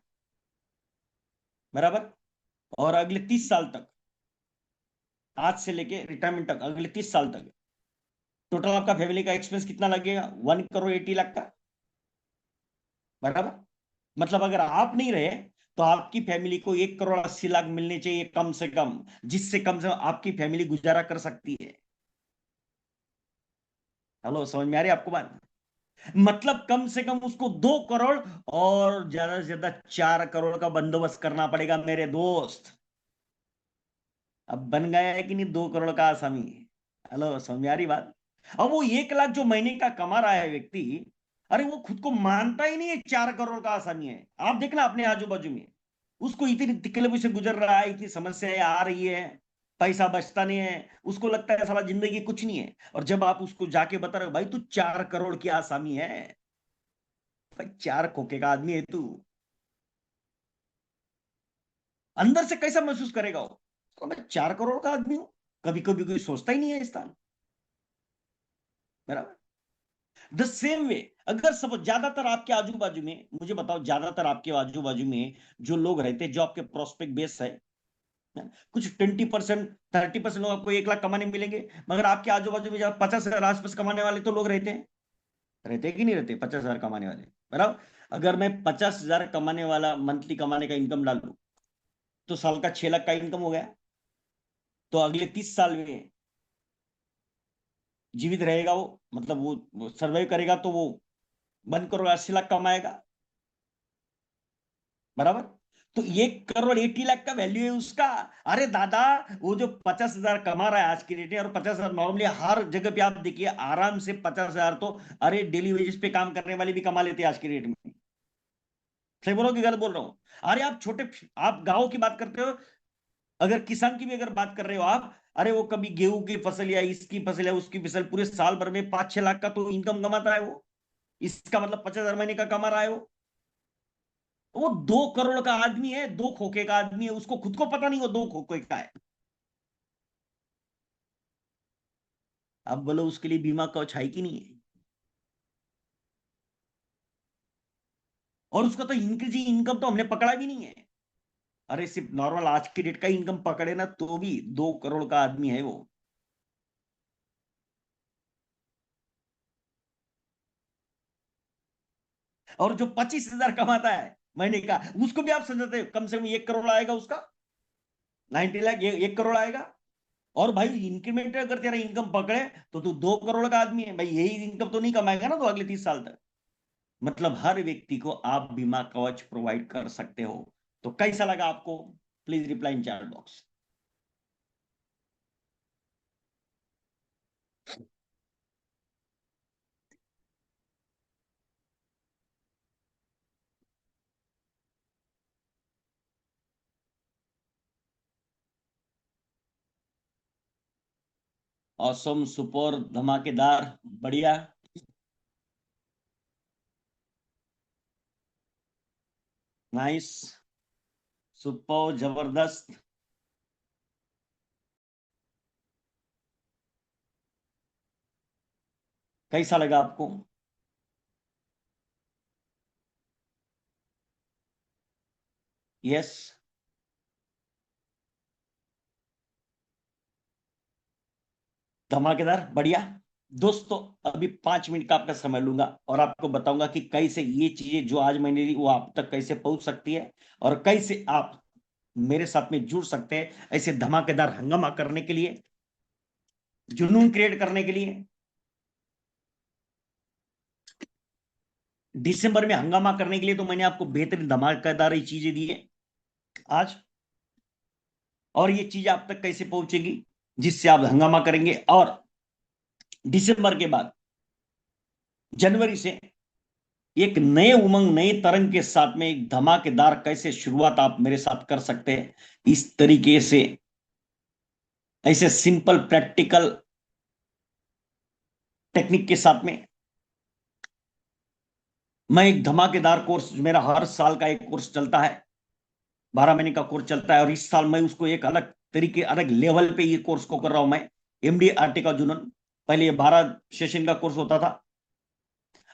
[SPEAKER 1] बराबर। और अगले 30 साल तक, आज से लेके रिटायरमेंट तक, अगले 30 साल तक टोटल आपका फैमिली का एक्सपेंस कितना लगेगा? 1,80,00,000 का, बराबर। मतलब अगर आप नहीं रहे तो आपकी फैमिली को 1 करोड़ 80 लाख मिलने चाहिए कम से कम, जिससे कम से कम आपकी फैमिली गुजारा कर सकती है। हेलो, समझ में आ रही है आपको बात? मतलब कम से कम उसको 2 करोड़ और ज्यादा से ज्यादा 4 करोड़ का बंदोबस्त करना पड़ेगा मेरे दोस्त। अब बन गया है कि नहीं 2 करोड़ का आसामी? हेलो, समझ में आ रही बात? अब वो 1 लाख जो महीने का कमा रहा है व्यक्ति, अरे वो खुद को मानता ही नहीं है 4 करोड़ का आसामी है। आप देखना अपने आजू बाजू में, उसको इतनी तकलीफ से गुजर रहा है, इतनी समस्याएं आ रही है, पैसा बचता नहीं है, उसको लगता है साला जिंदगी कुछ नहीं है। और जब आप उसको जाके बता रहे हो भाई तू 4 करोड़ की आसामी है, भाई 4 खोखे का आदमी है तू, अंदर से कैसा महसूस करेगा वो? तो मैं 4 करोड़ का आदमी हूं, कभी कभी कोई सोचता ही नहीं है इस तरह। बराबर। द सेम वे, अगर सब ज्यादातर आपके आजू बाजू में, मुझे बताओ ज्यादातर आपके आजू बाजू में जो लोग रहते हैं, जो आपके प्रोस्पेक्ट बेस है, कुछ 20% 30% लोग आपको 1 लाख कमाने मिलेंगे, मगर आपके आजू बाजू में जब 50,000 आसपास कमाने वाले तो लोग रहते हैं। रहते हैं कि नहीं रहते 50,000 कमाने वाले? बराबर। अगर मैं 50,000 कमाने वाला मंथली कमाने का इनकम डाल लूं, तो साल का 6 लाख का इनकम हो गया। तो अगले 30 साल में जीवित रहेगा वो, मतलब वो सर्वाइव करेगा तो वो 1 करोड़ 80 लाख कमाएगा। बराबर। तो 1 करोड़ 80 लाख का वैल्यू है उसका। अरे दादा, वो जो 50,000 कमा रहा है आज की डेट में, और 50,000 नॉर्मली हर जगह पे आप देखिए आराम से 50,000 तो, अरे डेली वेजेस पे काम करने वाले भी कमा लेते हैं आज की डेट में। सही बोलो कि गलत बोल रहा हूं? अरे आप छोटे, आप गांव की बात करते हो, अगर किसान की भी अगर बात कर रहे हो आप, अरे वो कभी गेहूं की फसल या इसकी फसल या उसकी फसल पूरे साल भर में 5-6 लाख का तो इनकम कमाता है वो। इसका मतलब 50,000 महीने का कमा रहा है वो 2 करोड़ का आदमी है, 2 खोखे का आदमी है, उसको खुद को पता नहीं वो 2 खोखे का है। अब बोलो उसके लिए बीमा कवच है कि नहीं है? और उसका तो इंक्रीज इनकम तो हमने पकड़ा भी नहीं है। अरे सिर्फ नॉर्मल आज की डेट का इनकम पकड़े ना तो भी 2 करोड़ का आदमी है वो। और जो 25,000 कमाता है महीने का, उसको भी आप समझते हो कम से कम 1 करोड़ आएगा उसका, 90 लाख, ये 1 करोड़ आएगा। और भाई इंक्रीमेंट अगर तेरा इनकम पकड़े तो तू 2 करोड़ का आदमी है भाई, यही इनकम तो नहीं कमाएगा ना तो अगले 30 साल तक। मतलब हर व्यक्ति को आप बीमा कवच प्रोवाइड कर सकते हो। तो कैसा लगा आपको? Please reply in chat box. Awesome, super, धमाकेदार, बढ़िया, नाइस, सुपर, जबरदस्त। कैसा लगा आपको? यस। धमाकेदार, बढ़िया। दोस्तों, अभी 5 मिनट का आपका समय लूंगा और आपको बताऊंगा कि कैसे ये चीजें जो आज मैंने ली वो आप तक कैसे पहुंच सकती है, और कैसे आप मेरे साथ में जुड़ सकते हैं ऐसे धमाकेदार हंगामा करने के लिए, जुनून क्रिएट करने के लिए। दिसंबर में हंगामा करने के लिए तो मैंने आपको बेहतरीन धमाकेदार ये चीजें दी है आज। और ये चीज आप तक कैसे पहुंचेगी, जिससे आप हंगामा करेंगे, और दिसंबर के बाद जनवरी से एक नए उमंग नए तरंग के साथ में एक धमाकेदार कैसे शुरुआत आप मेरे साथ कर सकते हैं, इस तरीके से ऐसे सिंपल प्रैक्टिकल टेक्निक के साथ में मैं एक धमाकेदार कोर्स, मेरा हर साल का एक कोर्स चलता है, 12 महीने का कोर्स चलता है, और इस साल मैं उसको एक अलग तरीके अलग लेवल पे ये कोर्स को कर रहा हूं मैं। MD RT का जुनून, पहले ये 12 सेशन का कोर्स होता था,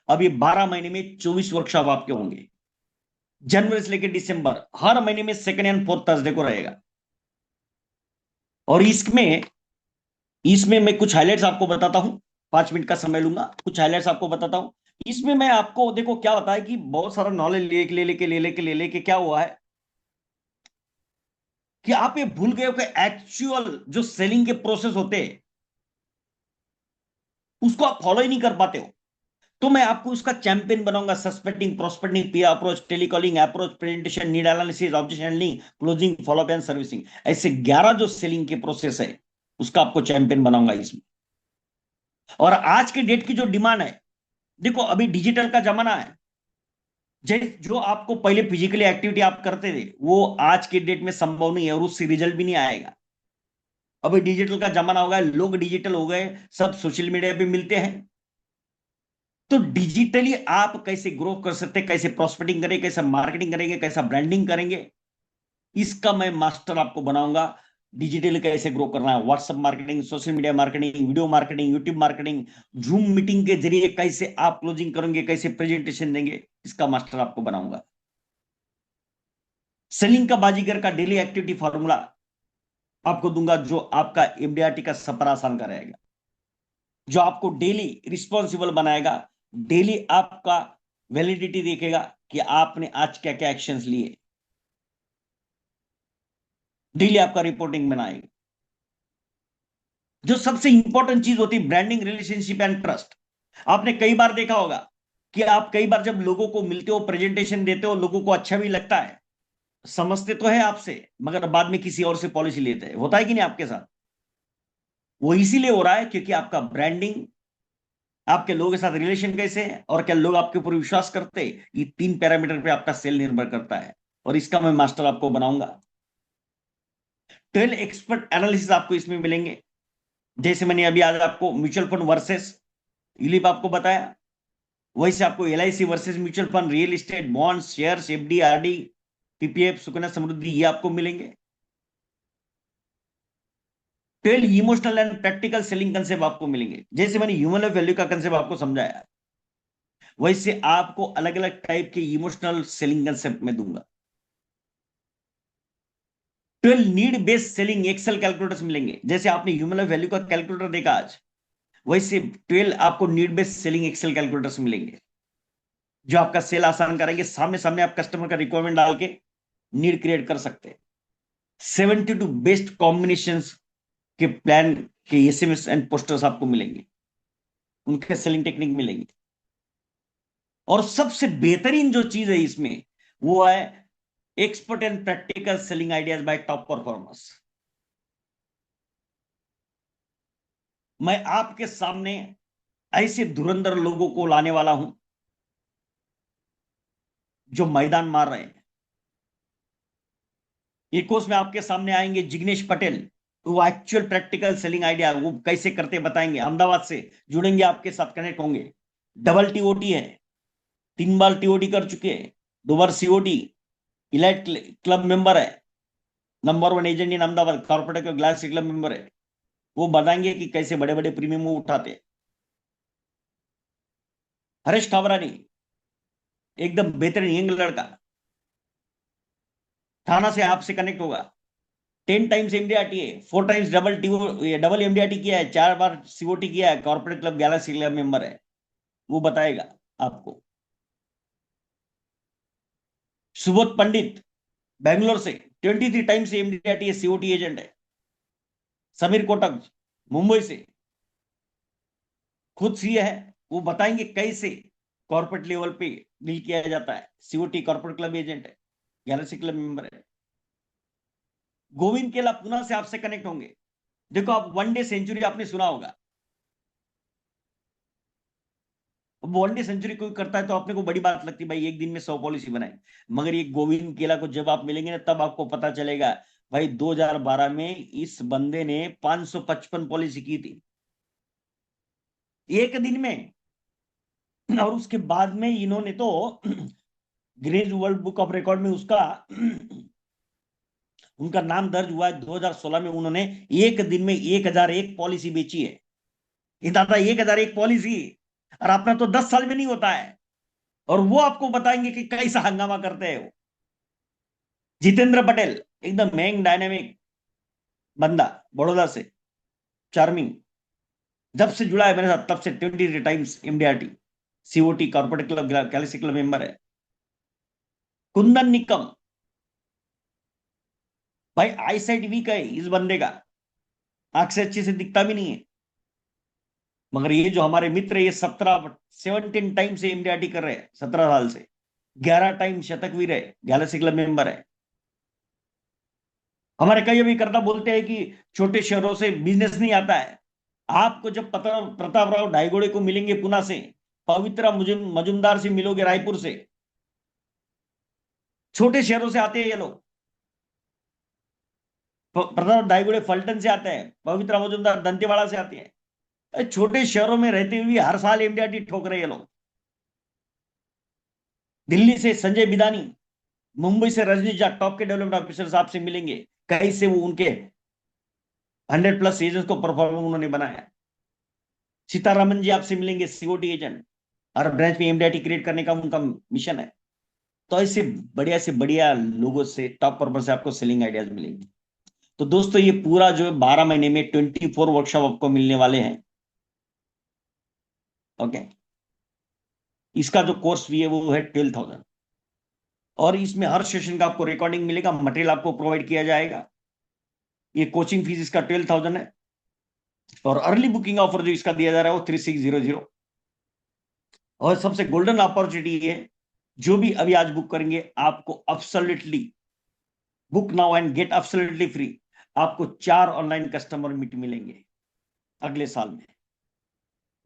[SPEAKER 1] अब ये 12 महीने में 24 वर्कशॉप आपके होंगे। जनवरी से लेकर दिसंबर हर महीने में सेकंड एंड फोर्थ थर्सडे को रहेगा। और इसमें इसमें मैं कुछ हाइलाइट्स आपको बताता हूं, 5 मिनट का समय लूंगा, कुछ हाइलाइट्स आपको बताता हूं इसमें मैं आपको देखो क्या होता है कि बहुत सारा नॉलेज ले लेके क्या हुआ है कि आप ये भूल गए हो कि एक्चुअल जो सेलिंग के प्रोसेस होते हैं उसको आप फॉलो ही नहीं कर पाते हो। तो मैं आपको उसका चैंपियन बनाऊंगा। Suspecting, prospecting, peer approach, telecalling approach, presentation, need analysis, objection handling, closing, follow up and servicing, ऐसे 11 जो सेलिंग के प्रोसेस है उसका आपको चैंपियन बनाऊंगा इसमें। और आज के डेट की जो डिमांड है, देखो अभी डिजिटल का जमाना है। जो आपको पहले फिजिकली एक्टिविटी आप करते थे वो आज के डेट में संभव नहीं है और उससे रिजल्ट भी नहीं आएगा। अभी डिजिटल का जमाना हो गया, लोग डिजिटल हो गए, सब सोशल मीडिया पे मिलते हैं। तो डिजिटली आप कैसे ग्रो कर सकते हैं, कैसे प्रॉस्पेक्टिंग करेंगे, कैसे मार्केटिंग करेंगे, कैसा ब्रांडिंग करेंगे, इसका मैं मास्टर आपको बनाऊंगा। डिजिटली कैसे ग्रो करना है, WhatsApp marketing, social media marketing, video marketing, YouTube marketing, zoom meeting के जरिए कैसे आप क्लोजिंग करेंगे, कैसे प्रेजेंटेशन देंगे, इसका मास्टर आपको बनाऊंगा। सेलिंग का बाजीगर का डेली एक्टिविटी फॉर्मूला आपको दूंगा जो आपका एमडीआरटी का सफर आसान करेगा, जो आपको डेली रिस्पॉन्सिबल बनाएगा, डेली आपका वैलिडिटी देखेगा कि आपने आज क्या क्या एक्शंस लिए, डेली आपका रिपोर्टिंग बनाएगा। जो सबसे इंपॉर्टेंट चीज होती है ब्रांडिंग, रिलेशनशिप एंड ट्रस्ट। आपने कई बार देखा होगा कि आप कई बार जब लोगों को मिलते हो, प्रेजेंटेशन देते हो, लोगों को अच्छा भी लगता है, समझते तो है आपसे, मगर बाद में किसी और से पॉलिसी लेते हैं। होता है कि नहीं आपके साथ? वो इसीलिए हो रहा है क्योंकि आपका ब्रांडिंग, आपके लोगों के साथ रिलेशन कैसे है और क्या लोग आपके ऊपर विश्वास करते हैं, ये 3 पैरामीटर पे आपका सेल निर्भर करता है। और इसका मैं मास्टर आपको बनाऊंगा। 12 एक्सपर्ट एनालिसिस आपको इसमें मिलेंगे। जैसे मैंने अभी आज आपको म्यूचुअल फंड वर्सेस यूलिप आपको बताया, वैसे आपको LIC versus mutual fund, real estate, bonds, shares, FD, RD, PPF, Sukanya Samriddhi, ये आपको मिलेंगे। 12 emotional and practical selling concept आपको मिलेंगे। जैसे मैंने ह्यूमन वैल्यू का कंसेप्ट आपको समझाया, वैसे आपको अलग अलग टाइप के इमोशनल सेलिंग कंसेप्ट में दूंगा। 12 need based selling Excel calculators मिलेंगे। जैसे आपने ह्यूमन वैल्यू का कैलकुलेटर देखा आज, वैसे 12 आपको need based selling Excel calculators मिलेंगे जो आपका सेल आसान करेंगे। सामने सामने आप कस्टमर का रिक्वायरमेंट डाल के नीड क्रिएट कर सकते हैं। 72 बेस्ट कॉम्बिनेशन के प्लान के एसएमएस एंड पोस्टर्स आपको मिलेंगे, उनके सेलिंग टेक्निक मिलेंगे। और सबसे बेहतरीन जो चीज है इसमें वो है expert and practical selling ideas bye top performers. मैं आपके सामने ऐसे धुरंधर लोगों को लाने वाला हूं जो मैदान मार रहे हैं। एक कोर्स में आपके सामने आएंगे जिग्नेश पटेल, वो एक्चुअल प्रैक्टिकल सेलिंग आइडिया वो कैसे करते बताएंगे। अहमदाबाद से जुड़ेंगे, आपके साथ कनेक्ट होंगे। डबल टीओटी है, 3 बार टीओटी कर चुके हैं, 2 बार सीओटी, इलाइट क्लब मेंबर है, number 1 agent in Ahmedabad, corporate का ग्लास क्लब मेंबर है। वो बताएंगे कि कैसे बड़े बड़े प्रीमियम वो उठाते। हरेश खाबरानी, एकदम बेहतरीन यंग लड़का, थाना से आपसे कनेक्ट होगा। 10 टाइम्स एमडीआरटी है, 4 टाइम्स डबल एमडीआरटी किया है, 4 बार सीओटी किया है, corporate club Galaxy club member है। वो बताएगा आपको। सुबोध पंडित, बैंगलोर से 23 टाइम्स एमडीआरटी सीओटी एजेंट है। समीर कोटक, मुंबई से, खुद सीए है। वो बताएंगे कैसे कॉर्पोरेट लेवल पे डील किया जाता है। सीओटी कॉर्पोरेट क्लब एजेंट है, गैलेक्सी क्लब मेंबर है। गोविंद केला पुणे से आपसे कनेक्ट होंगे। देखो आप वनडे सेंचुरी आपने सुना होगा, वनडे सेंचुरी कोई करता है तो अपने को बड़ी बात लगती है, भाई एक दिन में 100 पॉलिसी बनाए। मगर ये गोविंद केला को जब आप मिलेंगे ना तब आपको पता चलेगा भाई 2012 में इस बंदे ने 555 पॉलिसी की थी एक दिन में। और उसके बाद में इन्होंने तो Guinness world book of record में उसका उनका नाम दर्ज हुआ है। 2016 में उन्होंने एक दिन में 1001 पॉलिसी बेची है। ये दादा 1001 पॉलिसी, और अपना तो 10 साल में नहीं होता है। और वो आपको बताएंगे कि कैसा हंगामा करते हैं वो। जितेंद्र पटेल, एकदम यंग डायनेमिक बंदा, बड़ौदा से, चार्मिंग, जब से जुड़ा है मेरे साथ तब से 23 times MDRT. COT corporate club Galaxy club member है। कुंदन निकम, भाई आईसाइट वीक है इस बंदे का, आंख से अच्छे से दिखता भी नहीं है, मगर ये जो हमारे मित्र ये 17 टाइम से एमडीआरटी कर रहे हैं 17 साल से, 11 टाइम शतकवीर है, गैलेक्सी क्लब मेंबर है। हमारे कई अभी करता बोलते हैं कि छोटे शहरों से बिजनेस नहीं आता है। आपको जब प्रताप राव डायगोड़े को मिलेंगे पुणे से, पवित्रा मजुमदार से मिलोगे रायपुर से, छोटे शहरों से आते हैं ये लोग। प्रताप डायगोड़े फलटन से आते हैं, पवित्रा मजुमदार दंतेवाड़ा से आते हैं। छोटे शहरों में रहते हुए हर साल एमडीआरटी ठोक रहे हैं लोग। दिल्ली से संजय बिदानी, मुंबई से रजनीश झा, टॉप के डेवलपमेंट ऑफिसर साहब से मिलेंगे, कहीं से वो उनके 100+ एजेंट्स को परफॉर्म उन्होंने बनाया। सीतारामन जी आपसे मिलेंगे, सीओटी एजेंट, हर ब्रांच में एमडीआरटी क्रिएट करने का उनका मिशन है। तो ऐसे बढ़िया लोगों से, टॉप पर्पज से आपको सेलिंग आइडियाज मिलेंगे। तो दोस्तों ये पूरा जो है 12 महीने में 24 वर्कशॉप आपको मिलने वाले हैं। ओके, इसका जो कोर्स भी है वो है 12,000, और इसमें हर सेशन का आपको रिकॉर्डिंग मिलेगा, मटेरियल आपको प्रोवाइड किया जाएगा। ये कोचिंग फीस इसका 12,000 है, और अर्ली बुकिंग ऑफर जो इसका दिया जा रहा है वो 3600। और सबसे गोल्डन अपॉर्चुनिटी है, जो भी अभी आज बुक करेंगे आपको absolutely book now and get absolutely free, आपको 4 ऑनलाइन कस्टमर मीट मिलेंगे अगले साल में।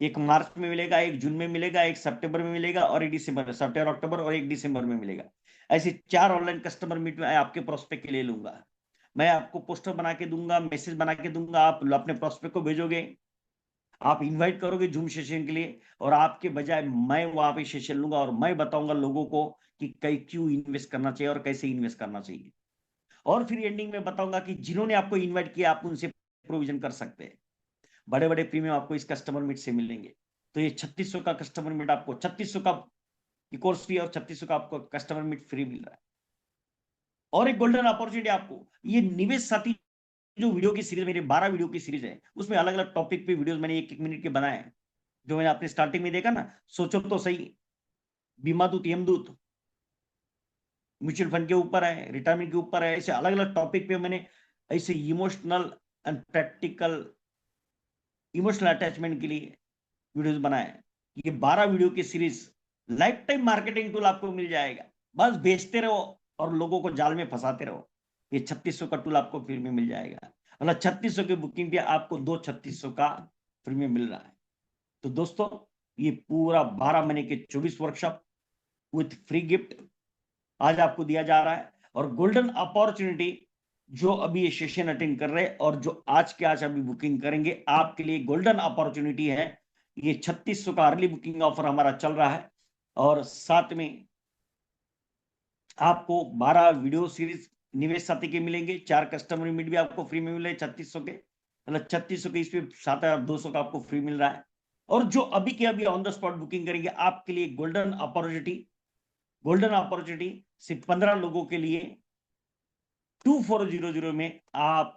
[SPEAKER 1] एक मार्च में मिलेगा, एक जून में मिलेगा, एक सितंबर में मिलेगा, और एक दिसंबर, सितंबर अक्टूबर, और एक दिसंबर में मिलेगा। ऐसे 4 ऑनलाइन कस्टमर मीट में आपके प्रोस्पेक्ट के लिए लूंगा। मैं आपको पोस्टर बना के दूंगा, मैसेज बना के दूंगा, आप अपने प्रोस्पेक्ट को भेजोगे, आप इनवाइट करोगे जूम सेशन के लिए, और आपके बजाय मैं वहां पे सेशन लूंगा और मैं बताऊंगा लोगों को कि क्यों इन्वेस्ट करना चाहिए और कैसे इन्वेस्ट करना चाहिए। और फिर एंडिंग में बताऊंगा कि जिन्होंने आपको इन्वाइट किया आप उनसे प्रोविजन कर सकते हैं। बड़े बड़े प्रीमियम आपको इस कस्टमर मीट से मिलेंगे। तो ये 3600 का कस्टमर मीट, आपको 3600 का कोर्स फी और 3600 का आपको कस्टमर मीट फ्री मिल रहा है। और एक गोल्डन अपॉर्चुनिटी आपको, ये निवेश साथी जो वीडियो की सीरीज, मेरे 12 वीडियो की सीरीज है, उसमें अलग अलग टॉपिक पे वीडियोस मैंने 1-1 मिनट के बनाए हैं। जो मैंने आपने स्टार्टिंग में देखा ना, सोचो तो सही, बीमा दूत, यमदूत, म्यूचुअल फंड के ऊपर है, रिटायरमेंट के ऊपर है, ऐसे अलग अलग टॉपिक पे मैंने ऐसे emotional and practical, emotional attachment के लिए वीडियोस बनाए। ये 12 वीडियो की series life time marketing tool आपको मिल जाएगा। बस बेचते रहो और लोगों को जाल में फंसाते रहो। ये 3600 का टूल आपको फ्री में मिल जाएगा, मतलब 3600 की बुकिंग पे आपको 2 3600 का फ्री में मिल रहा है। तो दोस्तों ये पूरा 12 महीने के 24 वर्कशॉप विथ फ्री गिफ्ट आज आपको दिया जा रहा है। और गोल्डन अपॉर्चुनिटी जो अभी ये सेशन अटेंड कर रहे हैं और जो आज के आज अभी बुकिंग करेंगे, आपके लिए गोल्डन अपॉर्चुनिटी है। ये 3600 का अर्ली बुकिंग ऑफर हमारा चल रहा है, और साथ में आपको 12 वीडियो सीरीज निवेश साथी के मिलेंगे, 4 कस्टमर मीट भी आपको फ्री में मिल रहे हैं 3600 के, मतलब 3600 के, इस पे 7200 का आपको फ्री मिल रहा है। और जो अभी के अभी ऑन द स्पॉट बुकिंग करेंगे आपके लिए गोल्डन अपॉर्चुनिटी सिर्फ 15 लोगों के लिए 2400 में आप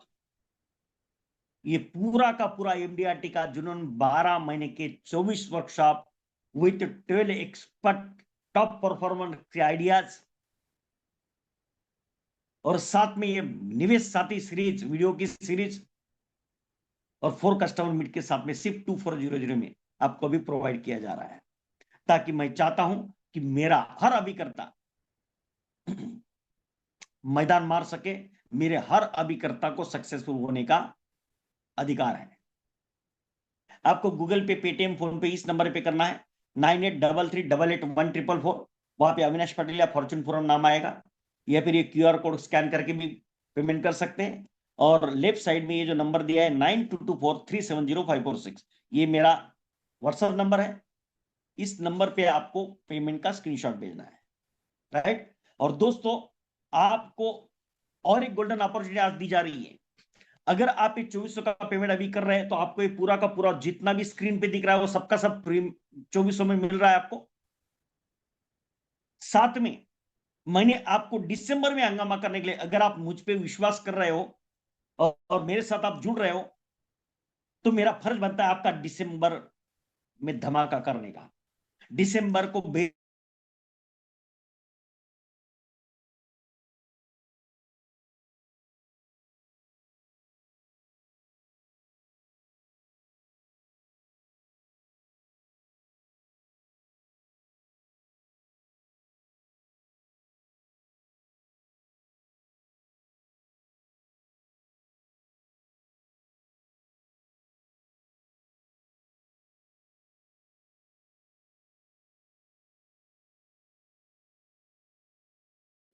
[SPEAKER 1] ये पूरा का पूरा एमडीआरटी का जुनून 12 महीने के 24 workshop with 12 expert top performance के आइडियाज, और साथ में ये निवेश साथी सीरीज, वीडियो की सीरीज, और 4 कस्टमर मीट के साथ में सिर्फ 2400 में आपको भी प्रोवाइड किया जा रहा है। ताकि मैं चाहता हूं कि मेरा हर अभिकर्ता मैदान मार सके, मेरे हर अभिकर्ता को सक्सेसफुल होने का अधिकार है। आपको गूगल पे, पेटीएम, फोन पे इस नंबर पे करना है 9833881444। वहां पे अविनाश पटेल या फॉर्चून फोरम नाम आएगा, या फिर ये क्यूआर कोड स्कैन करके भी पेमेंट कर सकते हैं। और लेफ्ट साइड में ये जो नंबर दिया है 9224370546, ये मेरा व्हाट्सएप नंबर है। इस नंबर पे आपको पेमेंट का स्क्रीनशॉट भेजना है, राइट। और दोस्तों आपको और एक गोल्डन अपॉर्चुनिटी आज दी जा रही है। अगर आप ये 2400 का पेमेंट अभी कर रहे हैं तो आपको ये पूरा का पूरा जितना भी स्क्रीन पे दिख रहा है वो सबका सब 2400 में मिल रहा है आपको। साथ में मैंने आपको दिसंबर में हंगामा करने के लिए, अगर आप मुझ पे विश्वास कर रहे हो और मेरे साथ आप जुड़ रहे हो, तो मेरा फर्ज बनता है आपका दिसंबर में धमाका करने का। दिसंबर को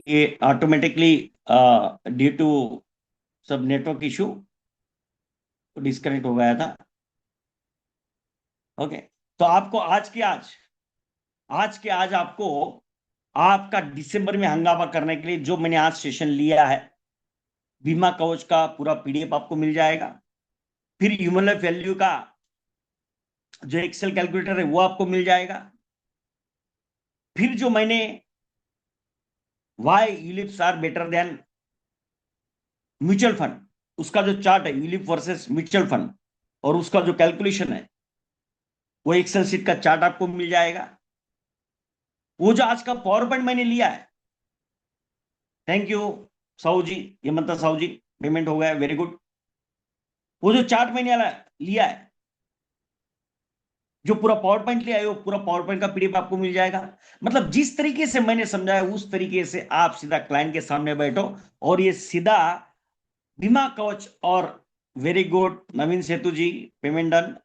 [SPEAKER 1] ये ऑटोमेटिकली ड्यू टू सब नेटवर्क इशू डिस्कनेक्ट हो गया था। ओके, तो आपको आज के आज आपको आपका दिसंबर में हंगामा करने के लिए जो मैंने आज सेशन लिया है, बीमा कवच का पूरा पीडीएफ आपको मिल जाएगा। फिर ह्यूमन लाइफ वैल्यू का जो एक्सेल कैलकुलेटर है वो आपको मिल जाएगा। फिर जो मैंने why ULIPs are better than mutual fund, उसका जो चार्ट है यूलिप वर्सेस म्यूचुअल फंड और उसका जो कैलकुलेशन है वो एक्सेल सीट का चार्ट आपको मिल जाएगा। वो जो आज का पावर पॉइंट मैंने लिया है, thank you Sahu ji, Hemant Sahu ji, payment हो गया, वेरी गुड। वो जो चार्ट मैंने लिया है, जो पूरा पावर पॉइंट लिया है, वो पूरा पावर पॉइंट का पीडीएफ आपको मिल जाएगा। मतलब जिस तरीके से मैंने समझाया उस तरीके से आप सीधा क्लाइंट के सामने बैठो और ये सीधा बीमा कवच। और वेरी गुड नवीन सेतु जी, पेमेंट डन।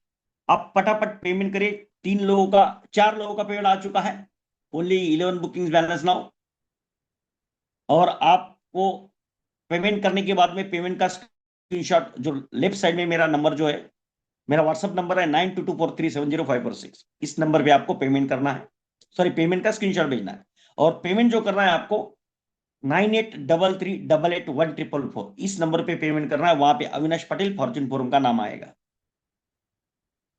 [SPEAKER 1] आप फटाफट पेमेंट करिए। 4 लोगों का पेमेंट आ चुका है, ओनली 11 बुकिंग बैलेंस नाउ। और आपको पेमेंट करने के बाद में पेमेंट का स्क्रीनशॉट, जो लेफ्ट साइड में मेरा नंबर जो है, मेरा व्हाट्सएप नंबर है 9224370546, इस नंबर पे आपको पेमेंट करना है, सॉरी पेमेंट का स्क्रीनशॉट भेजना है। और पेमेंट जो करना है आपको 9833888144, इस नंबर पे पेमेंट करना है। वहां पे अविनाश पटेल फॉर्च्यून फोरम का नाम आएगा।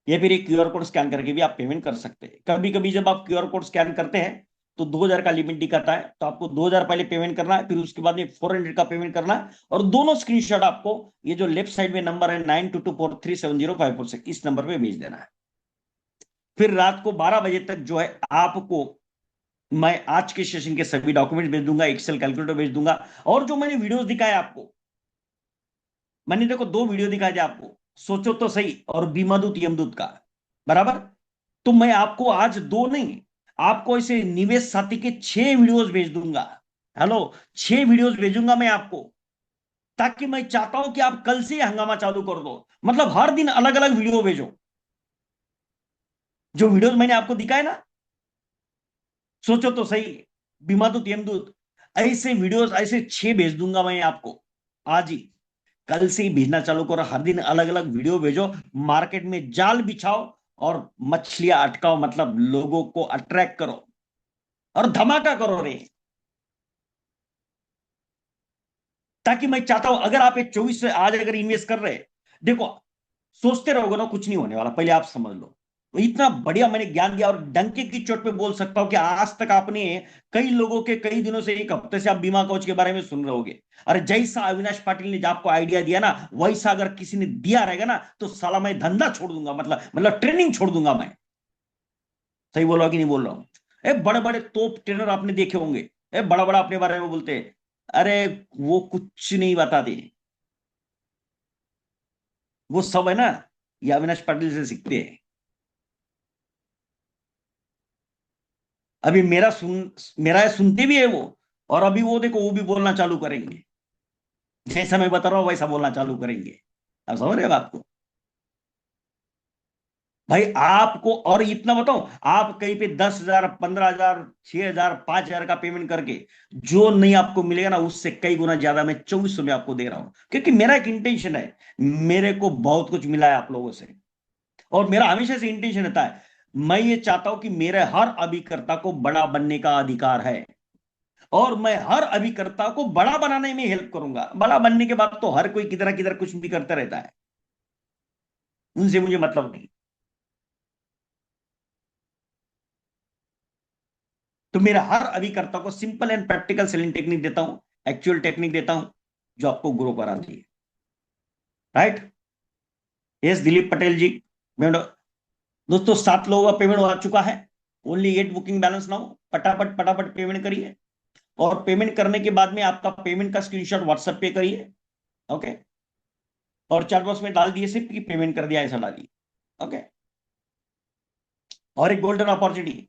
[SPEAKER 1] या फिर एक क्यूआर कोड स्कैन करके भी आप पेमेंट कर सकते हैं। कभी कभी जब आप क्यूआर कोड स्कैन करते हैं तो 2000 का लिमिट दिखाता है, तो आपको 2000 पहले पेमेंट करना है, फिर उसके बाद में 400 का पेमेंट करना है। और दोनों स्क्रीनशॉट आपको ये जो लेफ्ट साइड में नंबर है 9224370546, इस नंबर पे भेज देना है। फिर रात को 12 बजे तक जो है आपको मैं आज के सेशन के सभी डॉक्यूमेंट भेज दूंगा, एक्सेल कैलकुलेटर भेज दूंगा। और जो मैंने वीडियोस दिखाए आपको, मैंने देखो 2 वीडियो दिखाए थे आपको, सोचो तो सही और बीमादूत यमदूत का, बराबर। तो मैं आपको आज 2 नहीं, आपको इसे निवेश साथी के 6 वीडियोस भेज दूंगा। हेलो, 6 वीडियोस भेजूंगा मैं आपको, ताकि मैं चाहता हूं कि आप कल से हंगामा चालू कर दो। मतलब हर दिन अलग अलग वीडियो भेजो। जो वीडियोस मैंने आपको दिखाए ना, सोचो तो सही, बीमादूत यमदूत, ऐसे वीडियोस ऐसे 6 भेज दूंगा मैं आपको आज ही। कल से ही भेजना चालू करो, हर दिन अलग अलग वीडियो भेजो। मार्केट में जाल बिछाओ और मछलियां अटकाओ, मतलब लोगों को अट्रैक्ट करो और धमाका करो रे। ताकि मैं चाहता हूं अगर आप एक 24 से आज अगर इन्वेस्ट कर रहे हैं, देखो सोचते रहोगे ना कुछ नहीं होने वाला, पहले आप समझ लो। तो इतना बढ़िया मैंने ज्ञान दिया और डंके की चोट पे बोल सकता हूं कि आज तक आपने कई लोगों के कई दिनों से, एक हफ्ते से आप बीमा कोच के बारे में सुन रहे होगे। अरे जैसा अविनाश पाटिल ने जो आपको आइडिया दिया ना, वैसा अगर किसी ने दिया रहेगा ना, तो साला मैं धंधा छोड़ दूंगा, मतलब ट्रेनिंग छोड़ दूंगा मैं। सही बोल रहा हूं कि नहीं बोल रहा हूं? बड़े बड़े तोप ट्रेनर आपने देखे होंगे, बड़ा बड़ा अपने बारे में बोलते हैं, अरे वो कुछ नहीं बताते। वो सब है ना, ये अविनाश पाटिल से सीखते हैं। अभी मेरा सुनते भी है वो, और अभी वो देखो वो भी बोलना चालू करेंगे, जैसा मैं बता रहा हूं वैसा बोलना चालू करेंगे। आप समझ रहे हो बात को? भाई आपको और इतना बताओ, आप कहीं पे 10,000 15,000 6,000 5,000 का पेमेंट करके जो नहीं आपको मिलेगा ना, उससे कई गुना ज्यादा मैं 2400 में आपको दे रहा हूं। क्योंकि मेरा एक इंटेंशन है, मेरे को बहुत कुछ मिला है आप लोगों से, और मेरा हमेशा से इंटेंशन रहता है, मैं ये चाहता हूं कि मेरे हर अभिकर्ता को बड़ा बनने का अधिकार है। और मैं हर अभिकर्ता को बड़ा बनाने में हेल्प करूंगा। बड़ा बनने के बाद तो हर कोई किधर किधर कुछ भी करता रहता है, उनसे मुझे मतलब नहीं। तो मेरा हर अभिकर्ता को simple and practical selling technique देता हूं, एक्चुअल टेक्निक देता हूं, जो आपको ग्रो कराती है। राइट? यस दिलीप पटेल जी। पेमेंट दोस्तों 7 लोगों का पेमेंट हो चुका है। ओनली 8 बुकिंग बैलेंस नाउ, फटाफट फटाफट पेमेंट करिए, और पेमेंट करने के बाद में आपका पेमेंट का स्क्रीनशॉट व्हाट्सएप पे करिए, ओके, और चैट बॉक्स में डाल दिए सिर्फ कि पेमेंट कर दिया, ऐसा डालिए, ओके। और एक गोल्डन अपॉर्चुनिटी,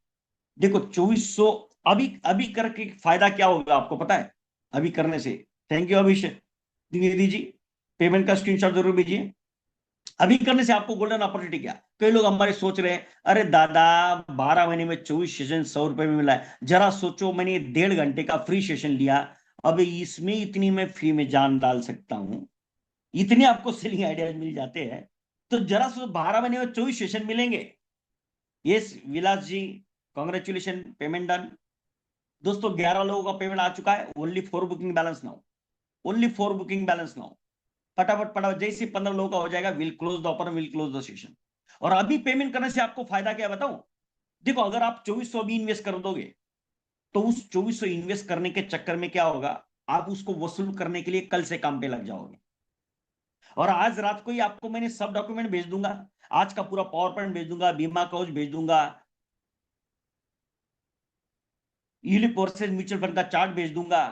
[SPEAKER 1] देखो 2400 अभी अभी करके फायदा क्या होगा आपको पता है? अभी करने से, thank you Abhishek Dwivedi ji, payment का स्क्रीनशॉट जरूर भेजिए। अभी करने से आपको गोल्डन अपॉर्चुनिटी क्या, कई लोग हमारे सोच रहे हैं अरे दादा 12 महीने में 24 सेशन 100 रुपए में मिला है, जरा सोचो मैंने 1.5 घंटे का फ्री सेशन लिया, अब इसमें इतनी मैं फ्री में जान डाल सकता हूं, इतने आपको सेलिंग आइडियाज मिल जाते हैं, तो जरा सोचो 12 महीने में 24 सेशन मिलेंगे। यस विलास जी, कॉन्ग्रेचुलेशन, पेमेंट डन। दोस्तों 11 लोगों का पेमेंट आ चुका है, only 4 booking balance now, only 4 booking balance now, फटाफट फटाफट, जैसे 15 लोगों का हो जाएगा will close the offer, will close the session. और अभी पेमेंट करने से आपको फायदा क्या बताऊं, देखो अगर आप 2400 अभी इन्वेस्ट कर दोगे, तो उस 2400 इन्वेस्ट करने के चक्कर में क्या होगा, आप उसको वसूल करने के लिए कल से काम पे लग जाओगे, और आज रात को ही आपको मैंने सब डॉक्यूमेंट भेज दूंगा, आज का पूरा पावर पॉइंट भेज दूंगा, बीमा काउच भेज दूंगा, यूलिप वर्सेस म्यूचुअल फंड का चार्ट भेज दूंगा,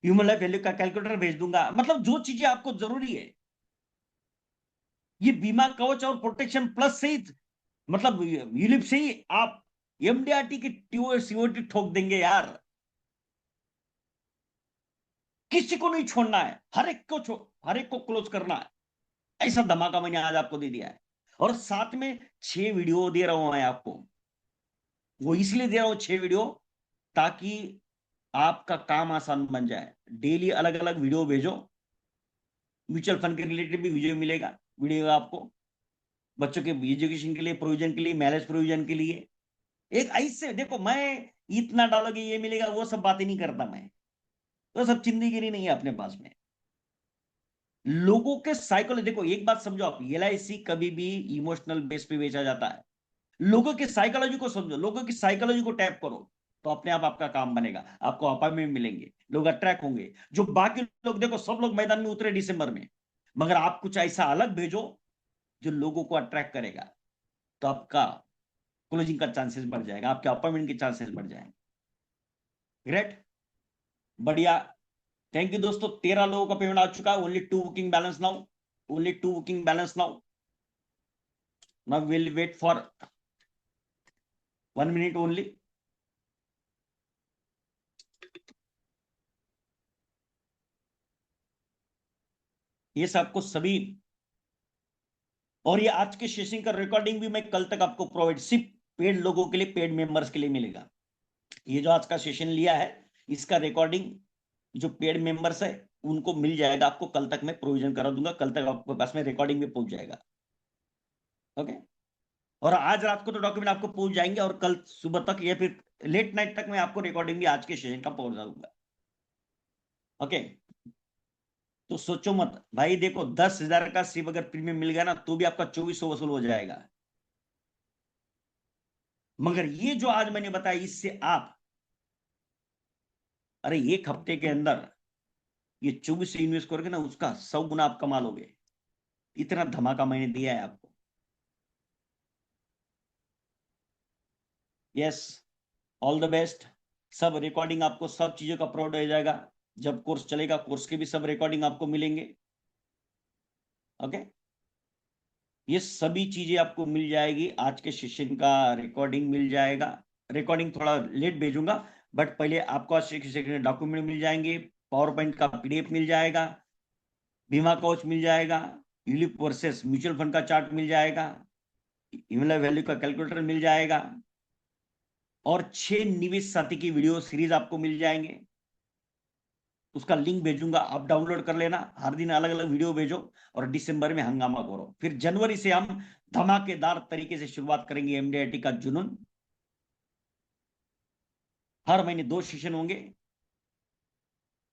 [SPEAKER 1] ह्यूमन लाइफ वैल्यू का कैलकुलेटर भेज दूंगा, मतलब जो चीजें आपको जरूरी है, ये बीमा कवच और प्रोटेक्शन प्लस से ही, मतलब यूलिप से ही आप एमडीआरटी की सीओटी ठोक देंगे यार, किसी को नहीं छोड़ना है, हर एक को क्लोज करना है, ऐसा धमाका मैंने आज आपको दे दिया है। और साथ में 6 वीडियो दे रहा हूं मैं आपको, वो इसलिए दे रहा हूं 6 वीडियो, ताकि आपका काम आसान बन जाए। डेली अलग अलग वीडियो भेजो, म्यूचुअल फंड के रिलेटेड भी वीडियो वीडियो आपको, बच्चों के एजुकेशन के लिए, प्रोविजन के लिए, मैरिज प्रोविजन के लिए, एक ऐसे देखो, मैं इतना डालोगे ये मिलेगा वो सब बातें नहीं करता मैं, तो सब चिंदीगिरी नहीं है अपने पास में। लोगों के साइकोलॉजी देखो, एक बात समझो आप, एलआईसी कभी भी इमोशनल बेस पे बेचा जाता है, लोगों की साइकोलॉजी को समझो, लोगों की साइकोलॉजी को टैप करो, तो अपने आप आपका काम बनेगा, आपको अपॉइंटमेंट मिलेंगे, लोग अट्रैक्ट होंगे। जो बाकी लोग देखो, सब लोग मैदान में उतरे दिसंबर में, मगर आप कुछ ऐसा अलग भेजो जो लोगों को अट्रैक्ट करेगा, तो आपका क्लोजिंग का चांसेस बढ़ जाएगा, आपके अपॉइंटमेंट के चांसेस बढ़ जाएंगे। ग्रेट, बढ़िया, थैंक यू दोस्तों। 13 लोगों का पेमेंट आ चुका है, only 2 booking balance now, only 2 booking balance now, now will wait for 1 minute only. ये सबको सभी, और ये आज के सेशन का रिकॉर्डिंग भी मैं कल तक आपको प्रोवाइड, सिर्फ पेड लोगों के लिए, पेड मेंबर्स के लिए मिलेगा। ये जो आज का सेशन लिया है, इसका रिकॉर्डिंग जो पेड मेंबर्स है उनको मिल जाएगा, आपको कल तक मैं प्रोविजन करा दूंगा, कल तक आपके पास में रिकॉर्डिंग भी पहुंच जाएगा, ओके। और आज रात को तो डॉक्यूमेंट आपको पहुंच जाएंगे, और कल सुबह तक या फिर लेट नाइट तक मैं आपको रिकॉर्डिंग भी आज के सेशन का पहुंचा दूंगा, ओके। तो सोचो मत भाई, देखो 10,000 का सिर्फ अगर प्रीमियम मिल गया ना, तो भी आपका 2400 वसूल हो जाएगा, मगर ये जो आज मैंने बताया, इससे आप, अरे 1 हफ्ते के अंदर ये 24 से इन्वेस्ट करोगे ना, उसका 100 गुना आप कमा लोगे, इतना धमाका मैंने दिया है आपको। Yes, all the best. सब रिकॉर्डिंग आपको, सब चीजों का प्रोवाइड हो जाएगा, जब कोर्स चलेगा कोर्स के भी सब रिकॉर्डिंग आपको मिलेंगे, ओके। ये सभी चीजें आपको मिल जाएगी, आज के सेशन का रिकॉर्डिंग मिल जाएगा, रिकॉर्डिंग थोड़ा लेट भेजूंगा, बट पहले आपको आज के डॉक्यूमेंट मिल जाएंगे, पावर पॉइंट का पीडीएफ मिल जाएगा, बीमा कोच मिल जाएगा, यूलिप वर्सेस म्यूचुअल फंड का चार्ट मिल जाएगा, ह्यूमन वैल्यू का कैलकुलेटर मिल जाएगा, और 6 निवेश साथी की वीडियो सीरीज आपको मिल जाएंगे, उसका लिंक भेजूंगा, आप डाउनलोड कर लेना, हर दिन अलग अलग वीडियो भेजो, और दिसंबर में हंगामा करो, फिर जनवरी से हम धमाकेदार तरीके से शुरुआत करेंगे एमडीआईटी का जुनून। हर महीने 2 सेशन होंगे,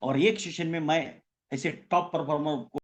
[SPEAKER 1] और एक सेशन में मैं ऐसे टॉप परफॉर्मर